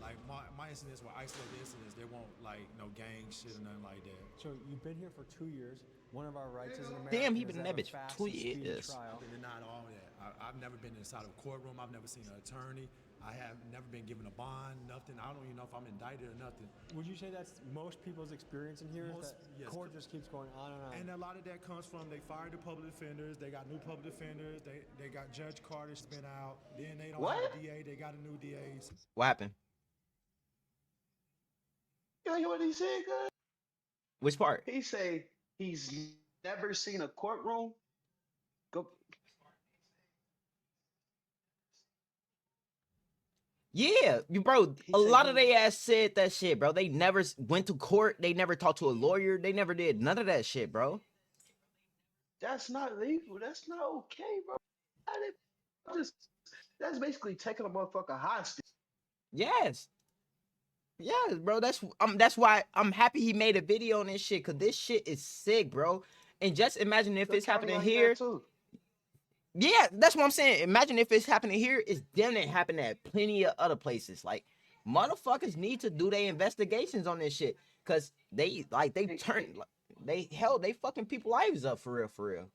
like my incidents were isolated incidents. They won't like no gang shit or nothing like that. So you've been here for 2 years. One of our rights as an American. Damn, he is been in to have that a bitch for fast 2 and speedy years. trial. I've been denied all that. I've never been inside of a courtroom. I've never seen an attorney. I have never been given a bond, nothing. I don't even know if I'm indicted or nothing. Would you say that's most people's experience in here? Is that Yes. court just keeps going on and on? And a lot of that comes from they fired the public defenders. They got new public defenders. They got Judge Carter's been out. Then they don't have a DA. They got a new DAs. What happened? You hear what he said, guys? Which part? He say he's never seen a courtroom. Go. Yeah, bro. A lot of they ass said that shit, bro. They never went to court. They never talked to a lawyer. They never did none of that shit, bro. That's not legal. That's not okay, bro. Just that's basically taking a motherfucker hostage. Yes. Yes, bro. That's why I'm happy he made a video on this shit, cause this shit is sick, bro. And just imagine if Cook it's County happening like here. that too. Yeah, that's what I'm saying. Imagine if it's happening here, it's damn near happening at plenty of other places. Like, motherfuckers need to do their investigations on this shit. Cause they fucking people lives up for real, for real.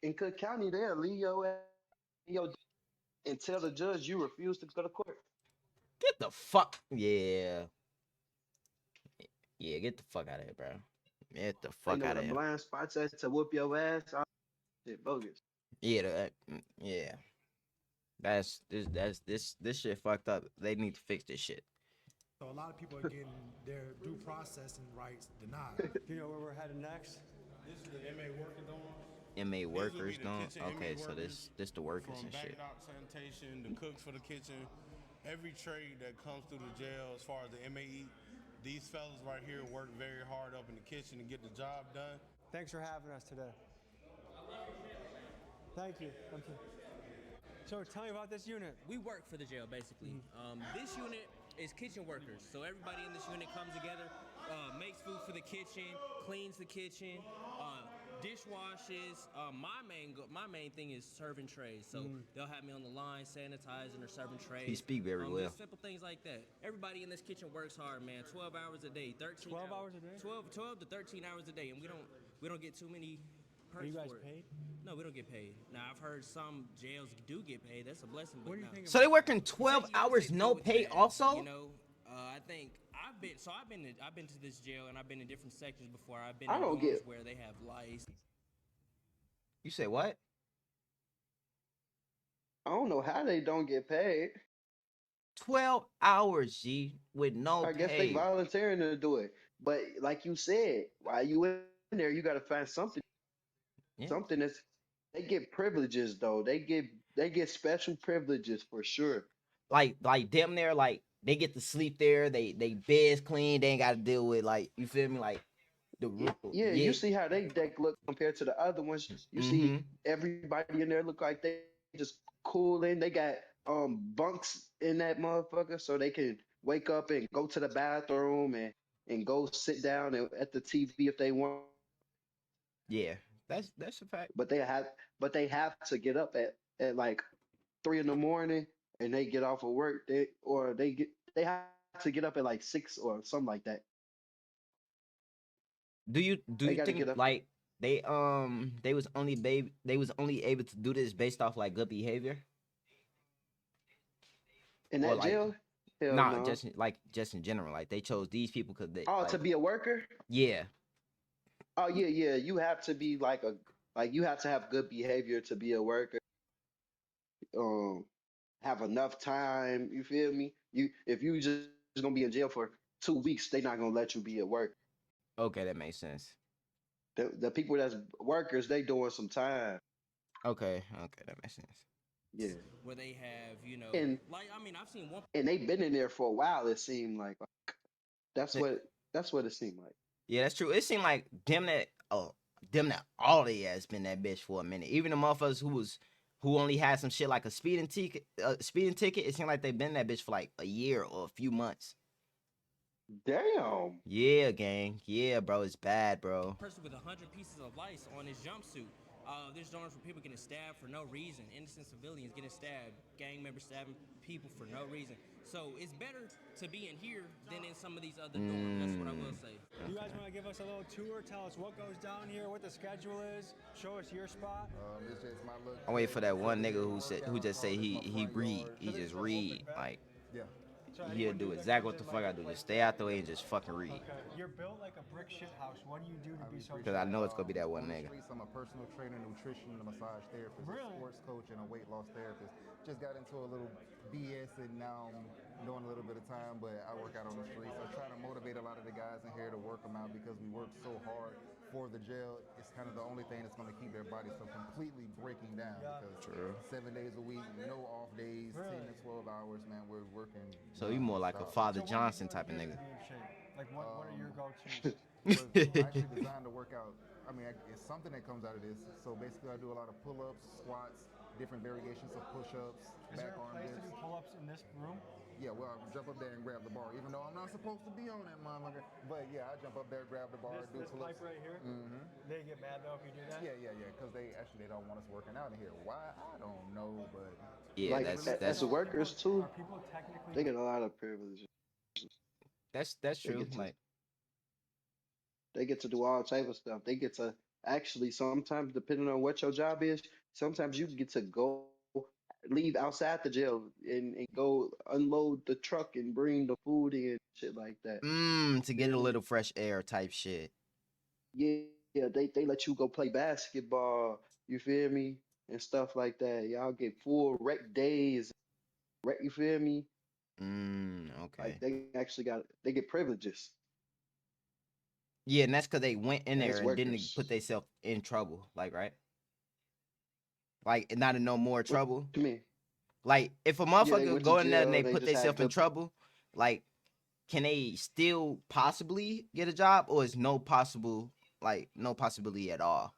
In Cook County, they'll leave your ass and tell the judge you refuse to go to court. Get the fuck. Yeah. Yeah, get the fuck out of here, bro. Get the They fuck know out the of here. blind spots at to whoop your ass. All shit bogus. Yeah, yeah. This shit fucked up. They need to fix this shit. So a lot of people are getting their due process and rights denied. Do you know where we're headed next? This is the MA working on. MA These will workers be the don't. kitchen Okay, MA so workers this the workers from and shit. back out sanitation, the cooks for the kitchen, every trade that comes through the jail as far as the MAE. These fellas right here work very hard up in the kitchen to get the job done. Thanks for having us today. Thank you. So tell me about this unit. We work for the jail, basically. This unit is kitchen workers. So everybody in this unit comes together, makes food for the kitchen, cleans the kitchen, dishwashes. My main thing is serving trays. So they'll have me on the line, sanitizing or serving trays. You speak very well. Just simple things like that. Everybody in this kitchen works hard, man. 12 hours a day, 13 12 hours a day? 12 to 13 hours a day, and we don't get too many perks Are you guys for it. paid? No, we don't get paid. Now I've heard some jails do get paid. That's a blessing. What do you think? So they working 12 hours, no pay also? You know, I think I've been to this jail and I've been in different sections before. I've been I in don't dorms get- where they have lice. You say what? I don't know how they don't get paid. 12 hours, G, with no I guess pay. they volunteering to do it. But like you said, while you in there, you gotta find something. Yeah. Something that's they get privileges though. They get special privileges for sure. Like damn near like they get to sleep there. They beds clean. They ain't got to deal with like, you feel me, like the Yeah, you see how they deck look compared to the other ones. You see everybody in there look like they just cooling. They got bunks in that motherfucker so they can wake up and go to the bathroom and go sit down at the TV if they want. Yeah, that's a fact. But they have to get up at like 3 in.the and they get off of work. They have to get up at like 6 or something like that. Do you They gotta think get up. like they was only able to do this based off like good behavior? In Or, that like, jail? Hell Nah, no. just in general. Like they chose these people because they. Oh, like, to be a worker? Yeah. Oh yeah. You have to be you have to have good behavior to be a worker. Have enough time. You feel me? If you just gonna be in jail for 2 weeks, they not gonna let you be at work. Okay, that makes sense. The people that's workers, they doing some time. Okay, that makes sense. Yeah. Where they have, you know, And- like I mean, I've seen one. And they've been in there for a while. It seemed like that's what it seemed like. Yeah, that's true. It seemed like them that all they has been that bitch for a minute. Even the motherfuckers who only had some shit like a speeding ticket. It seemed like they've been that bitch for like a year or a few months. Damn. Yeah, gang. Yeah, bro, it's bad, bro. Person with 100 pieces of lice on his jumpsuit. There's dorms for people getting stabbed for no reason. Innocent civilians getting stabbed. Gang members stabbing people for no reason. So it's better to be in here than in some of these other dorms. That's what I will say. You guys want to give us a little tour? Tell us what goes down here, what the schedule is. Show us your spot. This is my look. I'm waiting for that one nigga who just say he read. He just read. Like, Yeah. he'll do exactly what the fuck I do. Just stay out the way and just fucking read. Okay. You're built like a brick shit house. What do you do to be so? Because I know it's gonna be that one nigga. I'm a personal trainer, nutrition, and a massage therapist, a sports coach, and a weight loss therapist. Just got into a little BS and now I'm doing a little bit of time, but I work out on the streets. I try to motivate a lot of the guys in here to work them out because we work so hard for the jail. It's kind of the only thing that's going to keep their bodies from completely breaking down. Because True. 7 days a week, no off days, 10 to 12 hours, man. We're working. So you more like a Father Johnson type of nigga. Like what are your go-tos? I actually designed to work out I mean, it's something that comes out of this. So basically, I do a lot of pull-ups, squats, different variations of push-ups, Is there back a arm place to dips. do pull-ups in this room? Yeah, well, I jump up there and grab the bar, even though I'm not supposed to be on that motherfucker. But yeah, I jump up there, grab the bar, do This pull-ups. pipe right here? Mm-hmm. They get mad though if you do that? Yeah, because they don't want us working out in here. Why? I don't know, but Yeah, Like as the workers too, Are people technically they get a lot of privileges. that's They true. get to Like, they get to do all type of stuff. They get to actually sometimes, depending on what your job is, sometimes you get to go leave outside the jail and go unload the truck and bring the food in, shit like that. to get a little fresh air type shit. Yeah, they let you go play basketball, you feel me? And stuff like that. Y'all get full rec days, you feel me? Okay. Like they get privileges Yeah, and that's because they went in as there and didn't workers. put themselves in trouble. Like, right? Like, not in no more trouble. To me, Like, if a yeah, they motherfucker went go to in there and jail. they They put just had themselves in to. trouble, like, can they still possibly get a job, or is no possibility at all?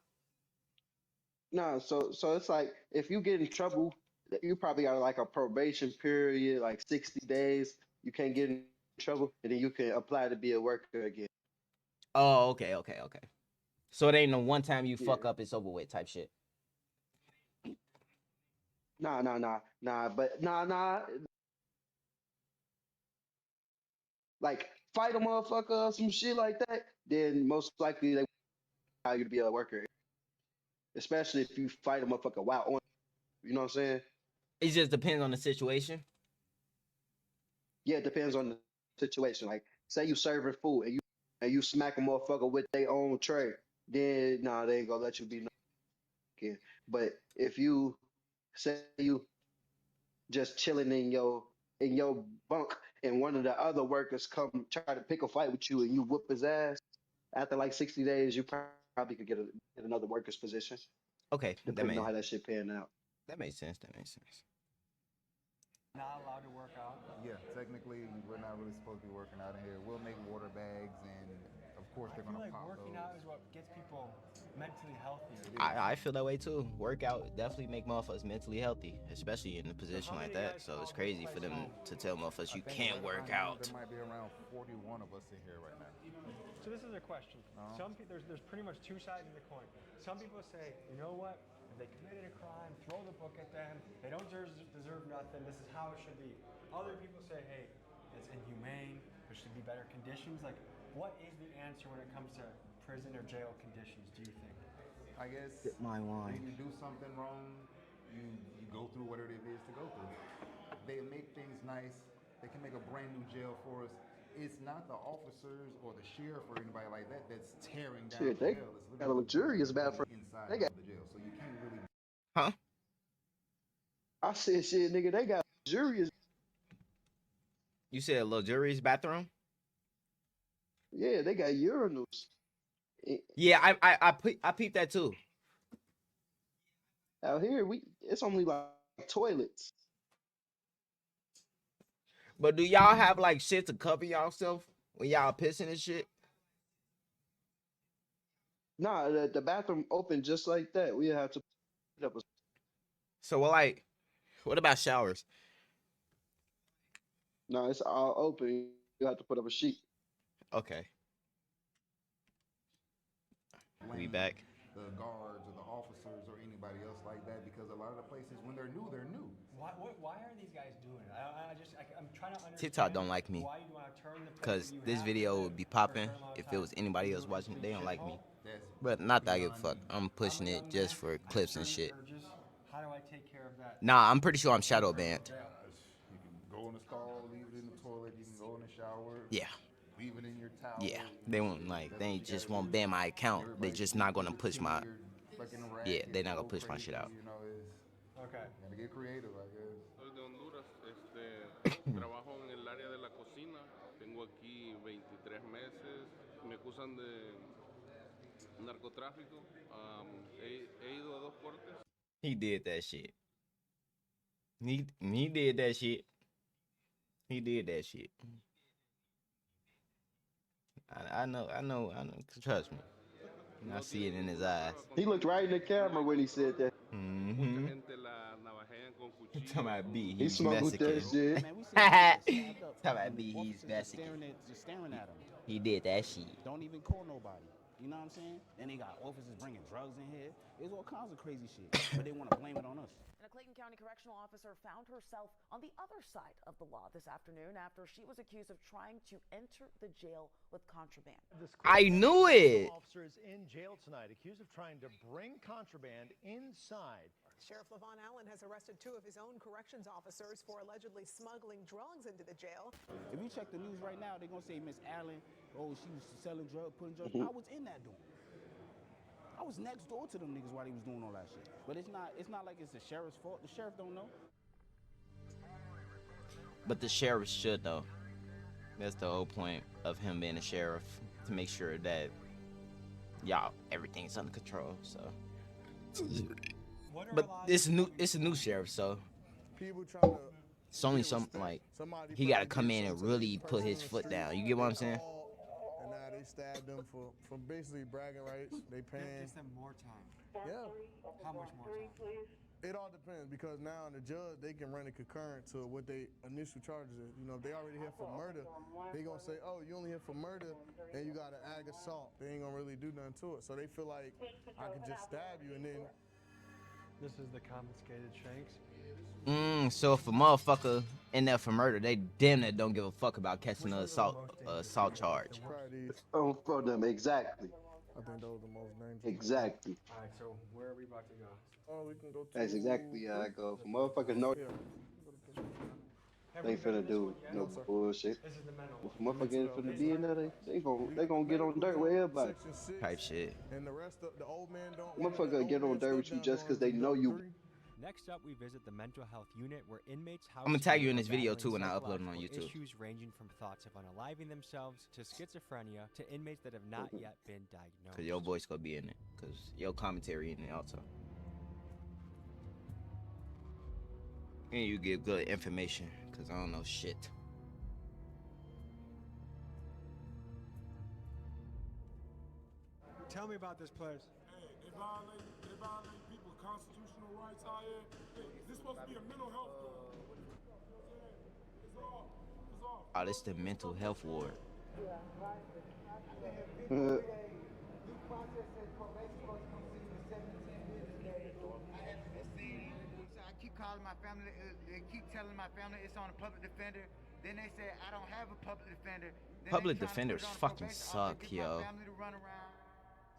No, so it's like if you get in trouble, you probably got like a probation period, like 60 days. You can't get in trouble, and then you can apply to be a worker again. Oh, okay. So it ain't no one time you Yeah. fuck up, it's over with type shit. Nah. But nah. Like fight a motherfucker or some shit like that, then most likely they allow you to be a worker. Especially if you fight a motherfucker while on. You know what I'm saying? It just depends on the situation. Yeah, it depends on the situation. Like, say you serving food and you smack a motherfucker with their own tray, then nah, they ain't gonna let you be no again. But if you say you just chilling in your bunk and one of the other workers come try to pick a fight with you and you whoop his ass, after like 60 days, you probably could get another worker's position, Okay, depending on how that shit pan out. that makes sense. Not allowed to work out? yeah, technically we're not really supposed to be working out in here. We'll make water bags, and of course I they're feel gonna like pop working those. out is what gets people mentally healthy. I feel that way too. Workout definitely make motherfuckers mentally healthy, especially in a position like that. So it's crazy for them to tell motherfuckers you can't work out. There might be around 41 of us in here right now. So this is a question. There's pretty much two sides of the coin. Some people say, you know what? If they committed a crime, throw the book at them. They don't deserve nothing. This is how it should be. Other people say, hey, it's inhumane. There should be better conditions. Like, what is the answer when it comes to prison or jail conditions, do you think? I guess my when wine. you do something wrong, you go through whatever it is to go through. They make things nice. They can make a brand new jail for us. It's not the officers or the sheriff or anybody like that that's tearing down Shit, the they jail. It's got a luxurious bathroom. inside They got. of the jail, so you can't really. Huh? I said, shit, nigga, they got luxurious. You said a luxurious bathroom? Yeah, they got urinals. Yeah, I peeped that too. Out here, it's only like toilets. But do y'all have like shit to cover yourself when y'all pissing and shit? Nah, the bathroom open just like that. We have to put up a. So what about showers? No, it's all open. You have to put up a sheet. Okay. We blame back. the guards or the officers or anybody else like that, because a lot of the places, when they're new, they're new. Why are these guys doing it? I'm trying to understand. TikTok don't like me Why you want to turn the because this video would be popping if it was anybody else watching it. They don't like me. But not that I give a fuck. I'm pushing it just for clips and shit. How do I take care of that? Nah, I'm pretty sure I'm shadow banned. You can go in the stall, leave it in the toilet. You can go in the shower. Yeah. Leave it in your towel. Yeah, they won't they just won't ban my account. They just not gonna push my. Yeah, they not gonna push my shit out. You know, okay. Gotta get creative, I guess. Soy de Honduras, trabajo en el área de la cocina. Tengo aquí 23 meses. Me acusan de narcotráfico. He ido a 2 cortes. He did that shit. He did that shit. He did that shit. I know. Trust me. I see it in his eyes. He looked right in the camera when he said that. Mm-hmm. Talking about B, He he's smoked with Mexican. that shit. Man, we see people stabbed up. Talking about and B, the he's officers Mexican. just staring at him. He did that shit. Don't even call nobody. You know what I'm saying? And they got officers bringing drugs in here. There's all kinds of crazy shit, but they want to blame it on us. And a Clayton County correctional officer found herself on the other side of the law this afternoon after she was accused of trying to enter the jail with contraband. I knew it. Officers in jail tonight accused of trying to bring contraband inside. Sheriff Levon Allen has arrested 2 of his own corrections officers for allegedly smuggling drugs into the jail. If you check the news right now, they're going to say Miss Allen, oh, she was selling drugs, putting drugs. I was in that door. I was next door to them niggas while they was doing all that shit. But it's not like it's the sheriff's fault. The sheriff don't know. But the sheriff should though. That's the whole point of him being a sheriff, to make sure that y'all everything's under control. So, but it's a new sheriff, so People trying to it's only something like he got to come in and really put his foot down. You get what I'm saying? and now they stabbed them for basically bragging rights. They paying. Gives them more time. Yeah. How much more time? It all depends because now the judge, they can run it concurrent to what they initial charges is. You know, if they already here for murder, they gonna say, oh, you only here for murder and you got an ag assault. They ain't gonna really do nothing to it. So they feel like I can just stab you and then. This is the confiscated shanks. So if a motherfucker in there for murder, they damn near don't give a fuck about catching an assault charge. Oh, for them, exactly. I think those are the most dangerous. Exactly. All right, so where are we about to go? Oh, we can go to. That's exactly how I go. For motherfuckers know they ain't finna do no bullshit. This is the mental. If motherfuckers ain't finna be in there, they gonna get on dirt with everybody. Type shit. And the rest of the old man don't. Motherfucker get on dirt with you just because they know you. Next up, we visit the mental health unit where inmates housed I'm gonna tag you in for this video battling too when I upload it on psychological YouTube. Issues ranging from thoughts of unaliving themselves to schizophrenia to inmates that have not yet been diagnosed. Cause your voice gonna be in it. Cause your commentary in it also. And you give good information. Cause I don't know shit. Tell me about this place. Hey, they violate people's constitutional rights out here. Hey, is this supposed to be a mental health ward? It's all. Oh, this the mental health ward. I keep calling my family. They keep telling my family it's on a public defender. Then they say I don't have a public defender. Then Public they trying to defenders put it on fucking probation officer, suck, get my yo. family to run around.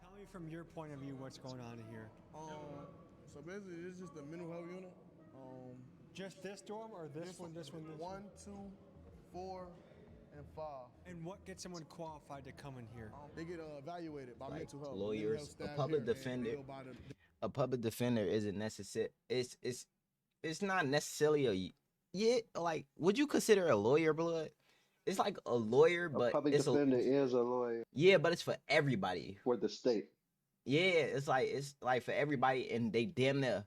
Tell me from your point of view what's going on here. So basically, it's just a mental health unit. Just this dorm or this one, this one, this one? 1, 2, 4, and 5. And what gets someone qualified to come in here? They get evaluated by Like mental health. lawyers, Mental a health public staff here, defender. and they go by the- A public defender isn't necessary. It's not necessarily like, would you consider a lawyer, blood? It's like a lawyer, A but public it's defender is a lawyer yeah, but it's for everybody. for the state. Yeah, it's like for everybody, and they damn near.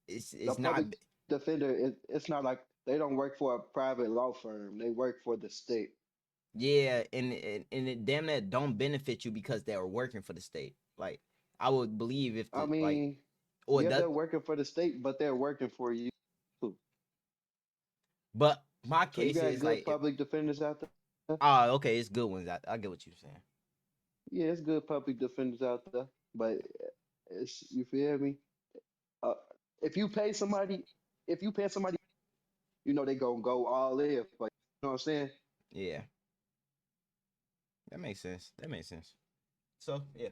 It's The not. public defender, it's not like they don't work for a private law firm. They work for the state. Yeah, and it damn near don't benefit you because they're working for the state. Like I would believe if the, I mean, like, or yeah, does, they're working for the state, but they're working for you too. but my So you case got is good like, public defenders out there. oh, okay, it's good ones. I get what you're saying. Yeah, it's good public defenders out there, but it's, you feel me? If you pay somebody, you know they gonna go all in. Like, you know what I'm saying? Yeah, that makes sense. So yeah,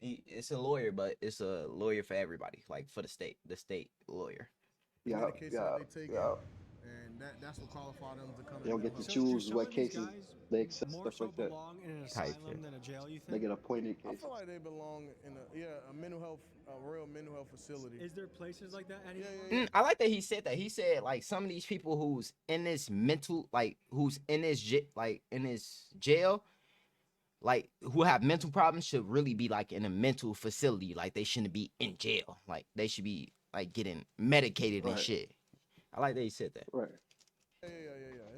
it's a lawyer, but it's a lawyer for everybody, like for the state lawyer. Yeah, medication yeah, that they take, yeah. and that's what qualifies them to come They don't in. get to choose what cases they accept, More stuff so like that. belong in an Type asylum shit. than a jail, you They think? get appointed I cases. feel like they belong in a mental health, a real mental health facility. Is there places like that anymore? I like that he said that. He said like some of these people who's in this mental, like who's in this in this jail, like who have mental problems should really be like in a mental facility. Like they shouldn't be in jail. Like they should be like getting medicated and Right. shit. I like that he said that. Right. Yeah.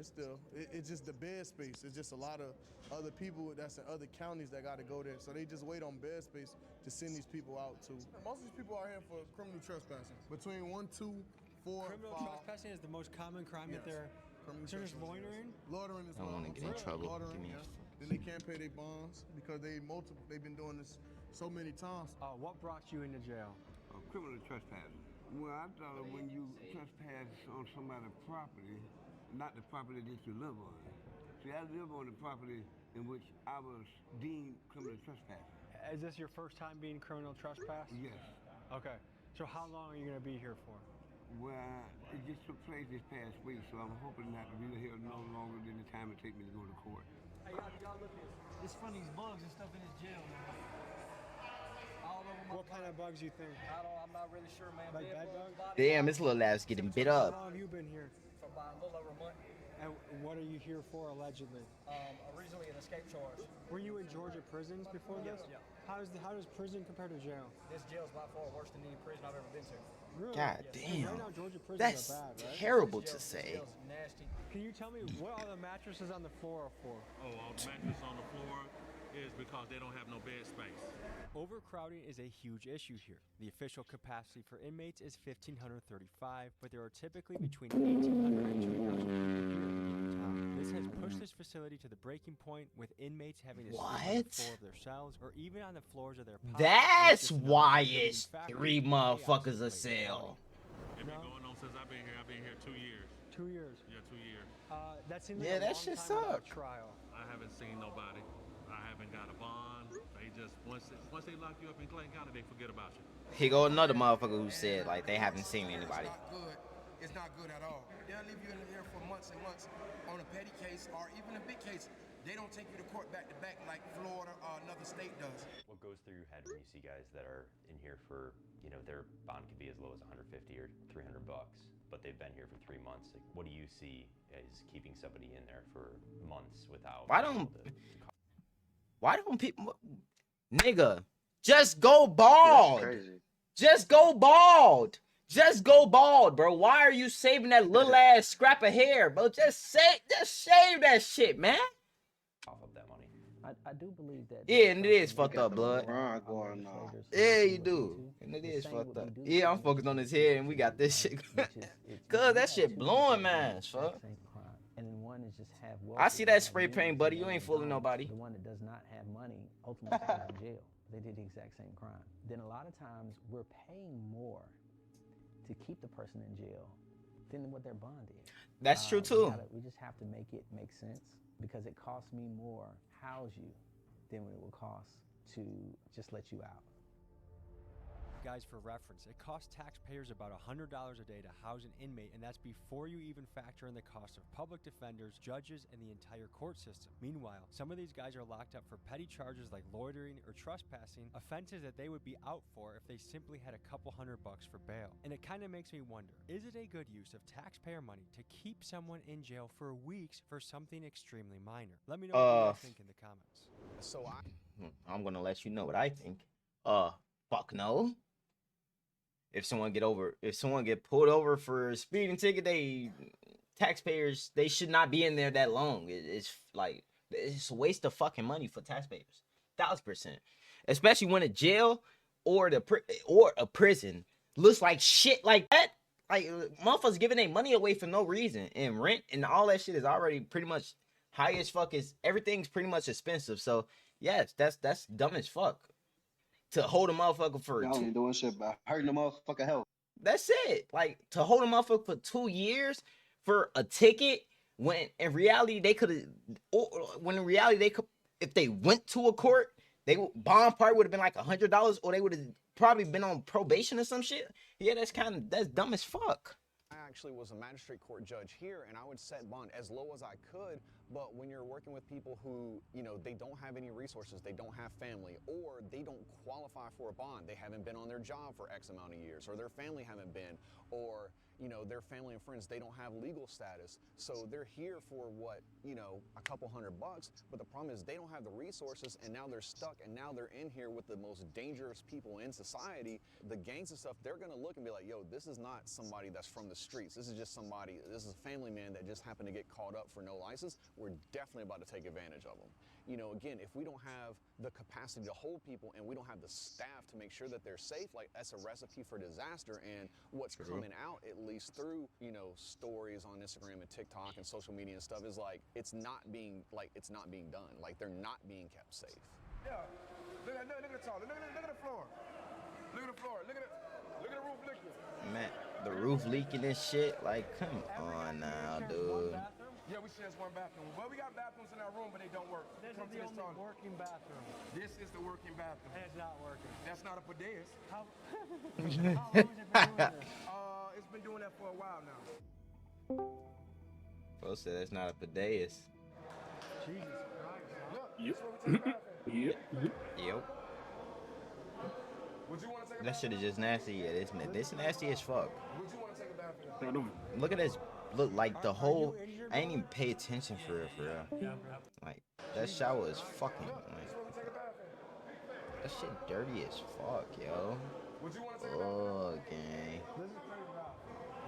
it's still. It's just the bed space. It's just a lot of other people that's in other counties that got to go there. So they just wait on bed space to send these people out to. Most of these people are here for criminal trespassing. Between 1, 2, 4, Criminal 5. trespassing is the most common crime that they're. Criminal So there's trespassing, loitering. yes. Loitering is I don't one. want to get in trouble. Loitering, Give me yes. Then they can't pay their bonds because they've been doing this so many times. What brought you into jail? Criminal trespassing. Well, I thought when you trespass on somebody's property, not the property that you live on. See, I live on the property in which I was deemed criminal trespassing. Is this your first time being criminal trespass? Yes. Okay. So how long are you going to be here for? Well, it just took place this past week, so I'm hoping not to be here no longer than the time it takes me to go to court. Hey, y'all look at this. It's from these bugs and stuff in this jail, man. All over my What kind of bugs you think? I'm not really sure, man. Like bed bugs? Damn, this little ass getting bit How up. long have you been here? For about a little over a month. And what are you here for, allegedly? Originally an escape charge. Were you in Georgia prisons before this? Yeah. How does prison compare to jail? This jail's by far worse than any prison I've ever been to. Really? God Yes. damn. Right now, Georgia prisons That's are bad, right? terrible to This say. jail's nasty. Can you tell me what all the mattresses on the floor are for? Oh, all the mattresses on the floor is because they don't have no bed space. Overcrowding is a huge issue here. The official capacity for inmates is 1,535, but there are typically between 1,800 and 2,000 people here at any time. This has pushed this facility to the breaking point, with inmates having to sleep on the What? floor of their cells or even on the floors of their pods. That's It's just why another it's factor 3 in chaos motherfuckers a and cell. It's been going on since I've been here. I've been here 2 years. 2 years. Yeah, 2 years. That seems like Yeah, a that long shit time without suck. trial. I haven't seen nobody. I haven't got a bond. They just once they lock you up in Clayton County, they forget about you. Here go another motherfucker who said like they haven't seen anybody. It's not good. It's not good at all. They'll leave you in there for months and months on a petty case or even a big case. They don't take you to court back to back like Florida or another state does. What goes through your head when you see guys that are in here for, their bond could be as low as 150 or $300, but they've been here for 3 months? Like, what do you see as keeping somebody in there for months without? Why don't people, nigga, just go bald. Just go bald. Just go bald, bro. Why are you saving that little ass scrap of hair, bro? Just shave that shit, man. Off of that money. I do believe that. Yeah, and it is fucked up, blood. Going on. Yeah, you do. And it is fucked up. Yeah, I'm focused on his head and we got this shit. Cause that shit blowing, man, fuck. And then one is just have I see that spray paint, buddy. You ain't fooling nobody. The one that does not have money ultimately goes in jail. They did the exact same crime. Then a lot of times we're paying more to keep the person in jail than what their bond is. That's true too. We just have to make it make sense, because it costs me more house you than what it will cost to just let you out. Guys, for reference, it costs taxpayers about $100 a day to house an inmate, and that's before you even factor in the cost of public defenders, judges, and the entire court system. Meanwhile, some of these guys are locked up for petty charges like loitering or trespassing, offenses that they would be out for if they simply had a couple $100 for bail. And it kind of makes me wonder, is it a good use of taxpayer money to keep someone in jail for weeks for something extremely minor? Let me know what you guys think in the comments. So I'm gonna let you know what I think. Fuck no. If someone get pulled over for a speeding ticket, taxpayers, they should not be in there that long. It's a waste of fucking money for taxpayers. 1000%. Especially when a jail or a prison looks like shit like that. Like, motherfuckers giving their money away for no reason, and rent and all that shit is already pretty much high as fuck. Everything's pretty much expensive. So yes, that's dumb as fuck. To hold a motherfucker for Y'all ain't doing shit about hurting the motherfucker health. That's it. Like, to hold a motherfucker for 2 years for a ticket, when in reality they could, if they went to a court, bond part would have been like $100, or they would have probably been on probation or some shit. Yeah, that's dumb as fuck. I actually was a magistrate court judge here, and I would set bond as low as I could, But when you're working with people who, you know, they don't have any resources, they don't have family, or they don't qualify for a bond, they haven't been on their job for X amount of years, or their family haven't been, or, you know, their family and friends, they don't have legal status. So they're here for what, you know, a couple $100, but the problem is they don't have the resources, and now they're stuck, and now they're in here with the most dangerous people in society. The gangs and stuff, they're gonna look and be like, yo, this is not somebody that's from the streets. This is just somebody, this is a family man that just happened to get caught up for no license. We're definitely about to take advantage of them. You know, again, if we don't have the capacity to hold people and we don't have the staff to make sure that they're safe, like that's a recipe for disaster. And what's coming out, at least through, you know, stories on Instagram and TikTok and social media and stuff, is like it's not being done. Like they're not being kept safe. Yeah. Look at the toilet. Look at the floor. Look at the floor. Look at the roof leaking. Man, the roof leaking and shit. Like, come on now, dude. Yeah, we share one bathroom. Well, we got bathrooms in our room, but they don't work. This is the only working bathroom. This is the working bathroom. And it's not working. That's not a bidet. How long has it been doing this? It's been doing that for a while now. Folks said that's not a bidet. Jesus Christ. Look, this is where we take the bathroom. Yep. Would you want to take a That shit is just nasty. Yeah, this nasty as fuck. Would you want to take a bathroom? Look at this. Look, like the whole. I ain't even pay attention for real, for real. Like that shower is fucking. Like, that shit dirty as fuck, yo. Would you want to take a bathroom? Oh, gang.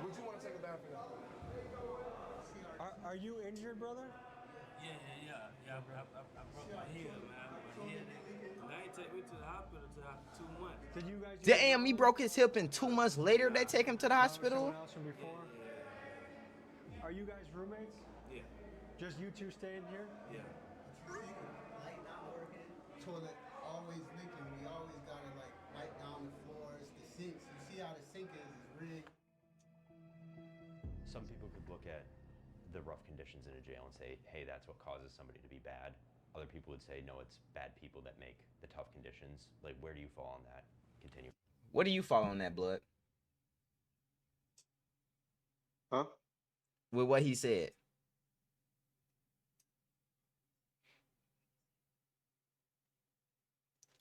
Would you want to take a bathroom? Are you injured, brother? Yeah. I broke my heel, man. My head. They ain't take me to the hospital until after 2 months. Did you guys? Damn, he broke his hip, and 2 months later they take him to the hospital. Someone else from before? Are you guys roommates? Yeah. Just you two staying here? Yeah. Light not working, toilet always leaking. We always gotta like wipe down the floors, the sinks. You see how the sink is rigged. Some people could look at the rough conditions in a jail and say, hey, that's what causes somebody to be bad. Other people would say, no, it's bad people that make the tough conditions. Like, where do you fall on that? Continue. What do you fall on that, Blood? Huh? With what he said.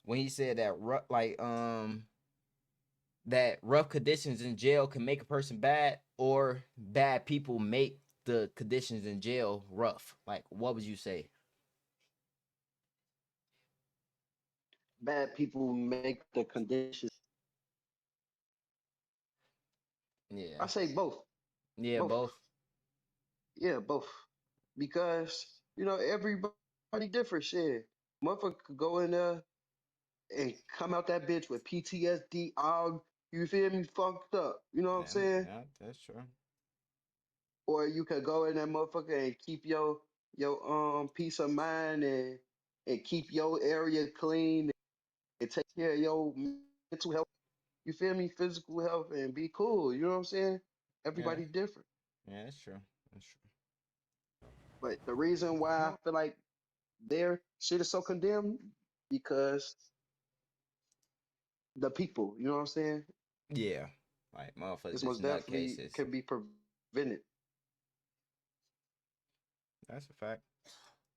When he said that that rough conditions in jail can make a person bad, or bad people make the conditions in jail rough. Like, what would you say? Bad people make the conditions. Yeah. I say both. Yeah, both. Yeah, both. Because, you know, everybody different shit. Motherfucker could go in there and come out that bitch with PTSD, all, you feel me, fucked up. You know what I'm saying? Yeah, that's true. Or you could go in that motherfucker and keep your peace of mind and keep your area clean and take care of your mental health. You feel me? Physical health and be cool. You know what I'm saying? Everybody different. Yeah, that's true. That's true. But the reason why I feel like their shit is so condemned because the people, you know what I'm saying? Yeah. Like, motherfuckers This is most definitely nutcases. can be prevented. That's a fact.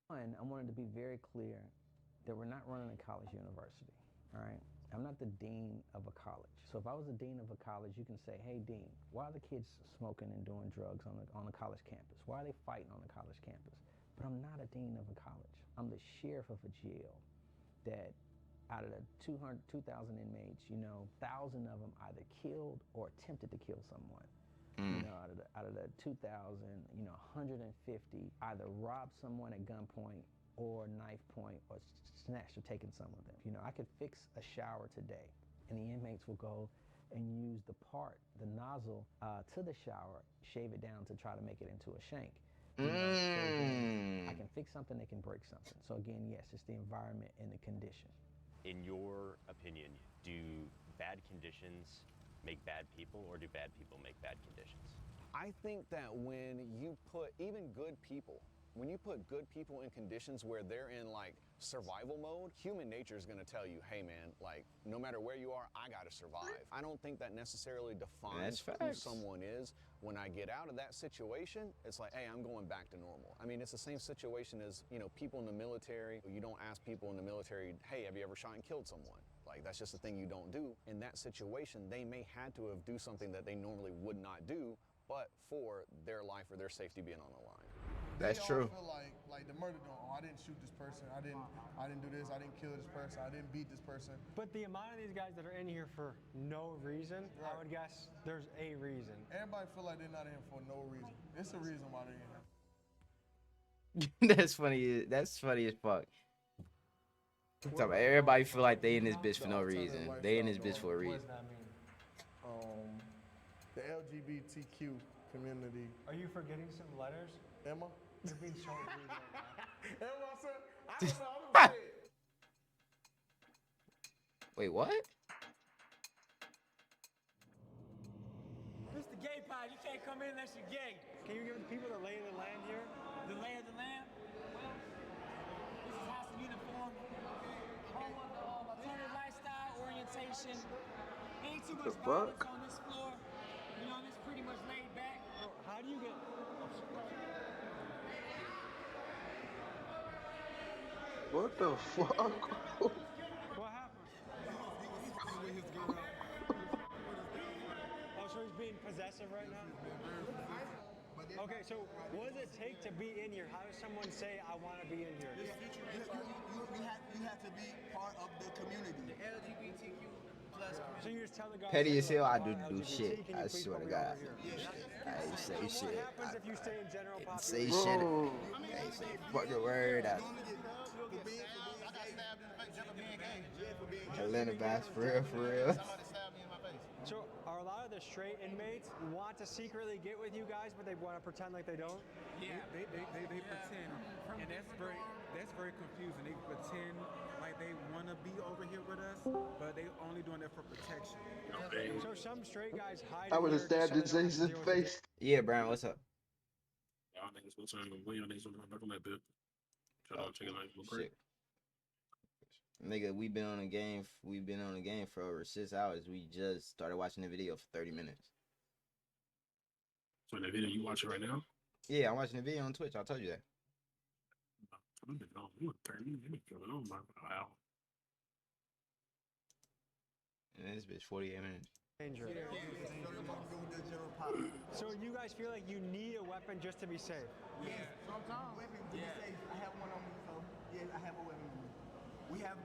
One, I wanted to be very clear that we're not running a college university, all right? I'm not the dean of a college. So if I was the dean of a college, you can say, hey, dean, why are the kids smoking and doing drugs on the college campus? Why are they fighting on the college campus? But I'm not a dean of a college. I'm the sheriff of a jail that out of the 2,000 inmates, you know, 1,000 of them either killed or attempted to kill someone. You know, out of the 2,000, you know, 150 either robbed someone at gunpoint or knife point or snatched or taken some of them. You know, I could fix a shower today, and the inmates will go and use the nozzle to the shower, shave it down to try to make it into a shank. You know, so again, I can fix something, they can break something. So again, yes, it's the environment and the condition. In your opinion, do bad conditions make bad people, or do bad people make bad conditions? I think that when you put even good people When you put good people in conditions where they're in like survival mode, human nature is going to tell you, hey man, like no matter where you are, I got to survive. I don't think that necessarily defines who someone is. When I get out of that situation, it's like, hey, I'm going back to normal. I mean, it's the same situation as, you know, people in the military. You don't ask people in the military, hey, have you ever shot and killed someone? Like, that's just a thing you don't do. In that situation, they may had to have do something that they normally would not do, but for their life or their safety being on the line. That's They true. all feel like the murder don't. Oh, I didn't shoot this person. I didn't do this. I didn't kill this person. I didn't beat this person. But the amount of these guys that are in here for no reason, I would guess there's a reason. Everybody feel like they're not in here for no reason. It's a reason why they're in here. That's funny. That's funny as fuck. Talking about everybody feel like they in this bitch for no reason. They in this bitch for a reason. The LGBTQ community. Are you forgetting some letters? Am I? You're being so rude right now. Am I, sir? I don't know. I don't say it. Wait, what? This the gay pod. You can't come in unless you're gay. Can you give the people the lay of the land here? The lay of the land? Well, this is House of Uniform. Home of the alternative lifestyle orientation. Ain't too much violence on this floor. You know, this pretty much laid back. How do you get... What the fuck? What happened? Oh, so he's being possessive right now? Okay, so what does it take to be in here? How does someone say, I want to be in here? You have to be part of the community. The LGBTQ plus community. So you just tell the guy... Petty as hell, I do shit. I swear to God. I ain't say shit. What happens if you stay in general I population? say shit. I ain't say fucking word. I got stabbed in the face just for being gay. Atlanta Bass, for real, for real. Somebody stabbed me in my face. So are a lot of the straight inmates want to secretly get with you guys, but they want to pretend like they don't? Yeah, they pretend, and that's very confusing. They pretend like they want to be over here with us, but they only doing that for protection. So some straight guys hide. I would have stabbed his ace in the face. Yeah, Brian, what's up? Y'all niggas, what's on y'all niggas on that bit? Shut up, take a nice little break. Nigga, we've been on the game for over 6 hours. We just started watching the video for 30 minutes. So the video you watching right now? Yeah, I'm watching the video on Twitch. I told you that. I've been on 30 minutes going on my wow. And this bitch 48 minutes. Danger. So you guys feel like you need a weapon just to be safe? Yeah, sometimes. Weapon to be safe. I have one on me, so yeah, I have a weapon on me.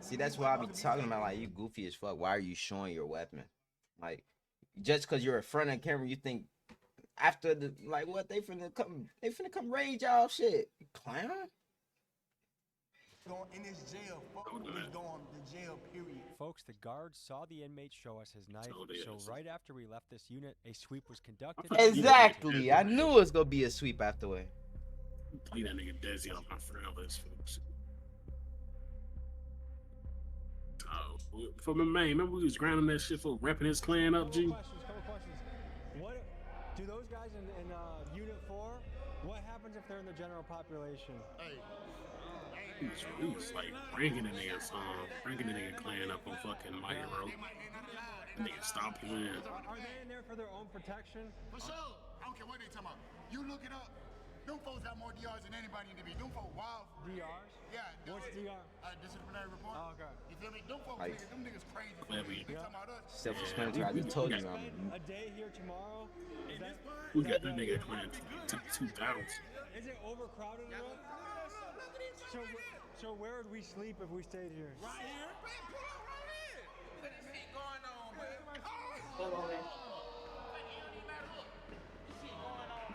See, that's why I be talking about, like, you goofy as fuck. Why are you showing your weapon? Like, just because you're in front of the camera, you think after the, like, what, they finna come raid y'all shit. Clown? In this jail, fuck is going to jail, period. Folks, the guards saw the inmate show us his knife, so right after we left this unit, a sweep was conducted. Exactly. I knew it was going to be a sweep afterward. Play that nigga Desi off my friend list, folks. For my man, remember we was grinding that shit for repping his clan up, G? Couple questions. What do those guys in Unit 4, what happens if they're in the general population? He was like bringing the nigga clan up on fucking Mighty Road. Nigga stop him in. Are they in there for their own protection? For sure. I don't care what they talking about. You look it up. Them folks got more DRs than anybody in the be. Them folks wild. DRs? Yeah. What's DR? Disciplinary report. Oh, okay. You feel me? Them folks, Like, them niggas crazy. Clever. They talking about us. Self-explanatory. I just told you. A day here tomorrow? We got that nigga clan 2,000. Is it overcrowded enough? So where would we sleep if we stayed here? Right here. Pull up right here. What is shit going on, man?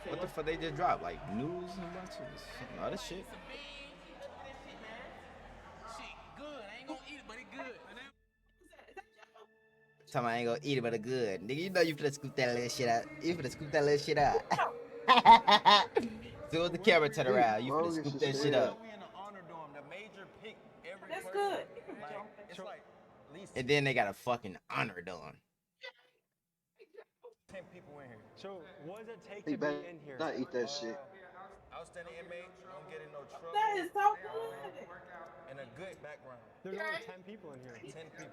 What the fuck they just dropped? Like news and a bunch of some other shit. Shit good. I ain't gonna eat it, but it good. Tell me I ain't gonna eat it, but it good. Nigga, you know you finna scoop that little shit out. You finna scoop that little shit out. So the camera turn around, you finna scoop that shit up. That's good. It's like at least And then they got a fucking honor done. 10 people in here. So what does it take He to be better in here? not eat that shit. outstanding inmate, don't get in no trouble. That is so good. And a good background. There's only 10 people in here. 10 people.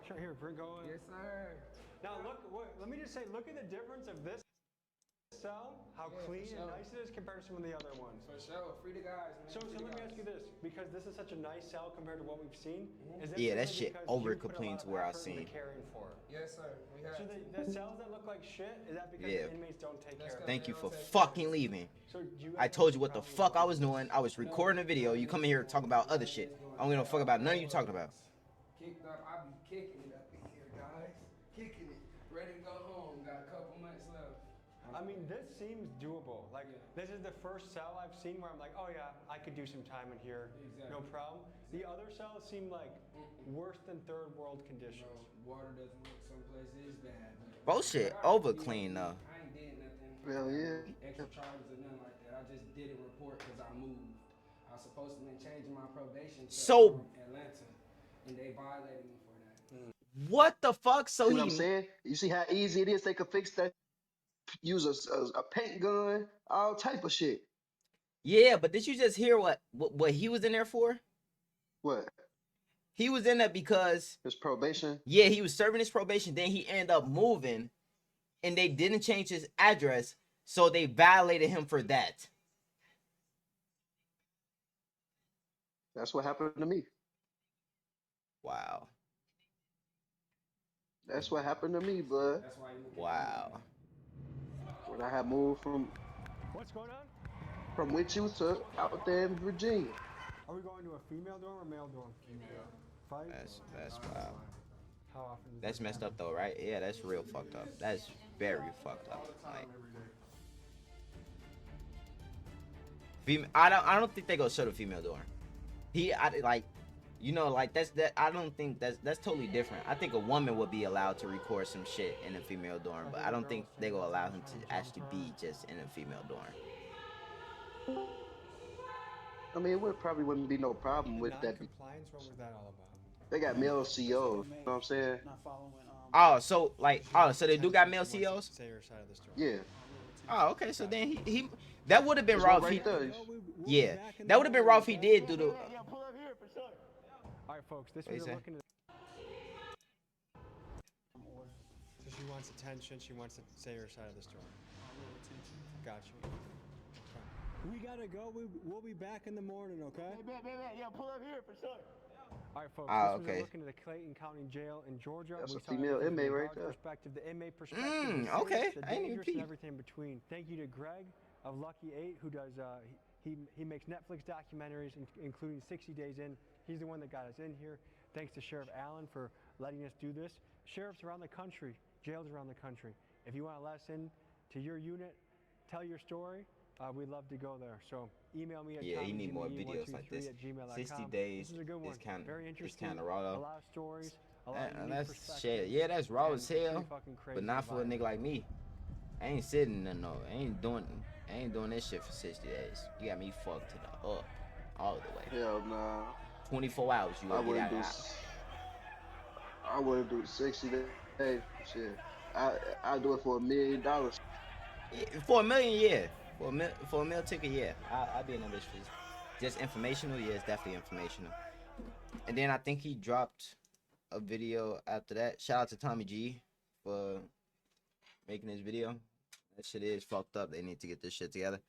Sure, here, bring going. Yes, sir. Now look, let me just say, look at the difference of this cell, how clean and nice it is compared to some of the other ones. For sure, free the guys, man. So let me ask you this, because this is such a nice cell compared to what we've seen. Is this Yeah, that simply shit because over you put a clean lot to of where I effort into seen. caring for it? Yes, sir. We have So the cells that look like shit, is that because Yeah. the inmates don't take care of it? Thank you for fucking leaving. So do you I told you what the fuck I was doing. I was recording a video. You come in here talking about other shit. I don't give no fuck about none of you talking about. kicked up. I be kicking it up in here, guys. Kicking it. Ready to go home. Got a couple months left. I mean, this seems doable. Like, this is the first cell I've seen where I'm like, oh yeah, I could do some time in here, no problem. The other cells seem like worse than third world conditions. Water doesn't look someplace is bad. Bullshit, over clean though. I ain't did nothing. Hell yeah. Extra charges or nothing like that. I just did a report because I moved. I was supposed to been changing my probation to So- Atlanta, and they violated me for that. What the fuck? So See what I'm saying? You see how easy it is? They could fix that. Use a paint gun, all type of shit. Yeah, but did you just hear what he was in there for? What? He was in there because his probation. Yeah, he was serving his probation. Then he ended up moving, and they didn't change his address, so they violated him for that. That's what happened to me. Wow. That's what happened to me, bud. Wow. When I had moved from What's going on? from with you to out there in Virginia. Are we going to a female dorm or male dorm? Female. Fight? That's wild. How often is That's that messed happen? up though, right? Yeah, that's real fucked up. That's very fucked up. Like, I don't think they go show the female dorm. I don't think that's totally different. I think a woman would be allowed to record some shit in a female dorm, but I don't think they gonna allow him to actually be just in a female dorm. I mean, it probably wouldn't be no problem with that. Compliance, what was that all about? They got male COs. You know what I'm saying? Oh, so they do got male COs? Say your side of the story. Yeah. Oh, okay. So then he that would have been There's raw one if he. right there. Yeah, that would have been raw if he did do the. All right, folks, this What was you say? looking at. So she wants attention. She wants to say her side of the story. Gotcha. We gotta go. We'll be back in the morning, okay? Yeah, pull up here for sure. All right, folks. Ah, this was okay. looking at the Clayton County Jail in Georgia. That's We a saw female everything from inmate the right guard there. Perspective, the inmate perspective. the Okay, safe, the I ain't even dangerous, and peep. everything in between. Thank you to Greg of Lucky 8, who does. He makes Netflix documentaries, including 60 Days In. He's the one that got us in here. Thanks to Sheriff Allen for letting us do this. Sheriffs around the country, jails around the country. If you want to let us in to your unit, tell your story. We'd love to go there. So email me at Yeah, he need more videos like this. 60 days This is a good one. is kind Very of interesting. kind of raw A though. lot of stories. A lot of unique That's perspectives, shit. Yeah, that's raw and as hell. pretty fucking crazy But not for a environment. nigga like me. I ain't sitting in no. I ain't doing this shit for 60 days. You got me fucked to the up, all the way. Hell nah. 24 hours. You I gotta get wouldn't out do. of the house. I wouldn't do 60 days. Shit. I do it for $1 million. For $1 million, yeah. For a meal ticket, yeah. I'd be in that bitch for just informational. Yeah, it's definitely informational. And then I think he dropped a video after that. Shout out to Tommy G for making this video. That shit is fucked up. They need to get this shit together.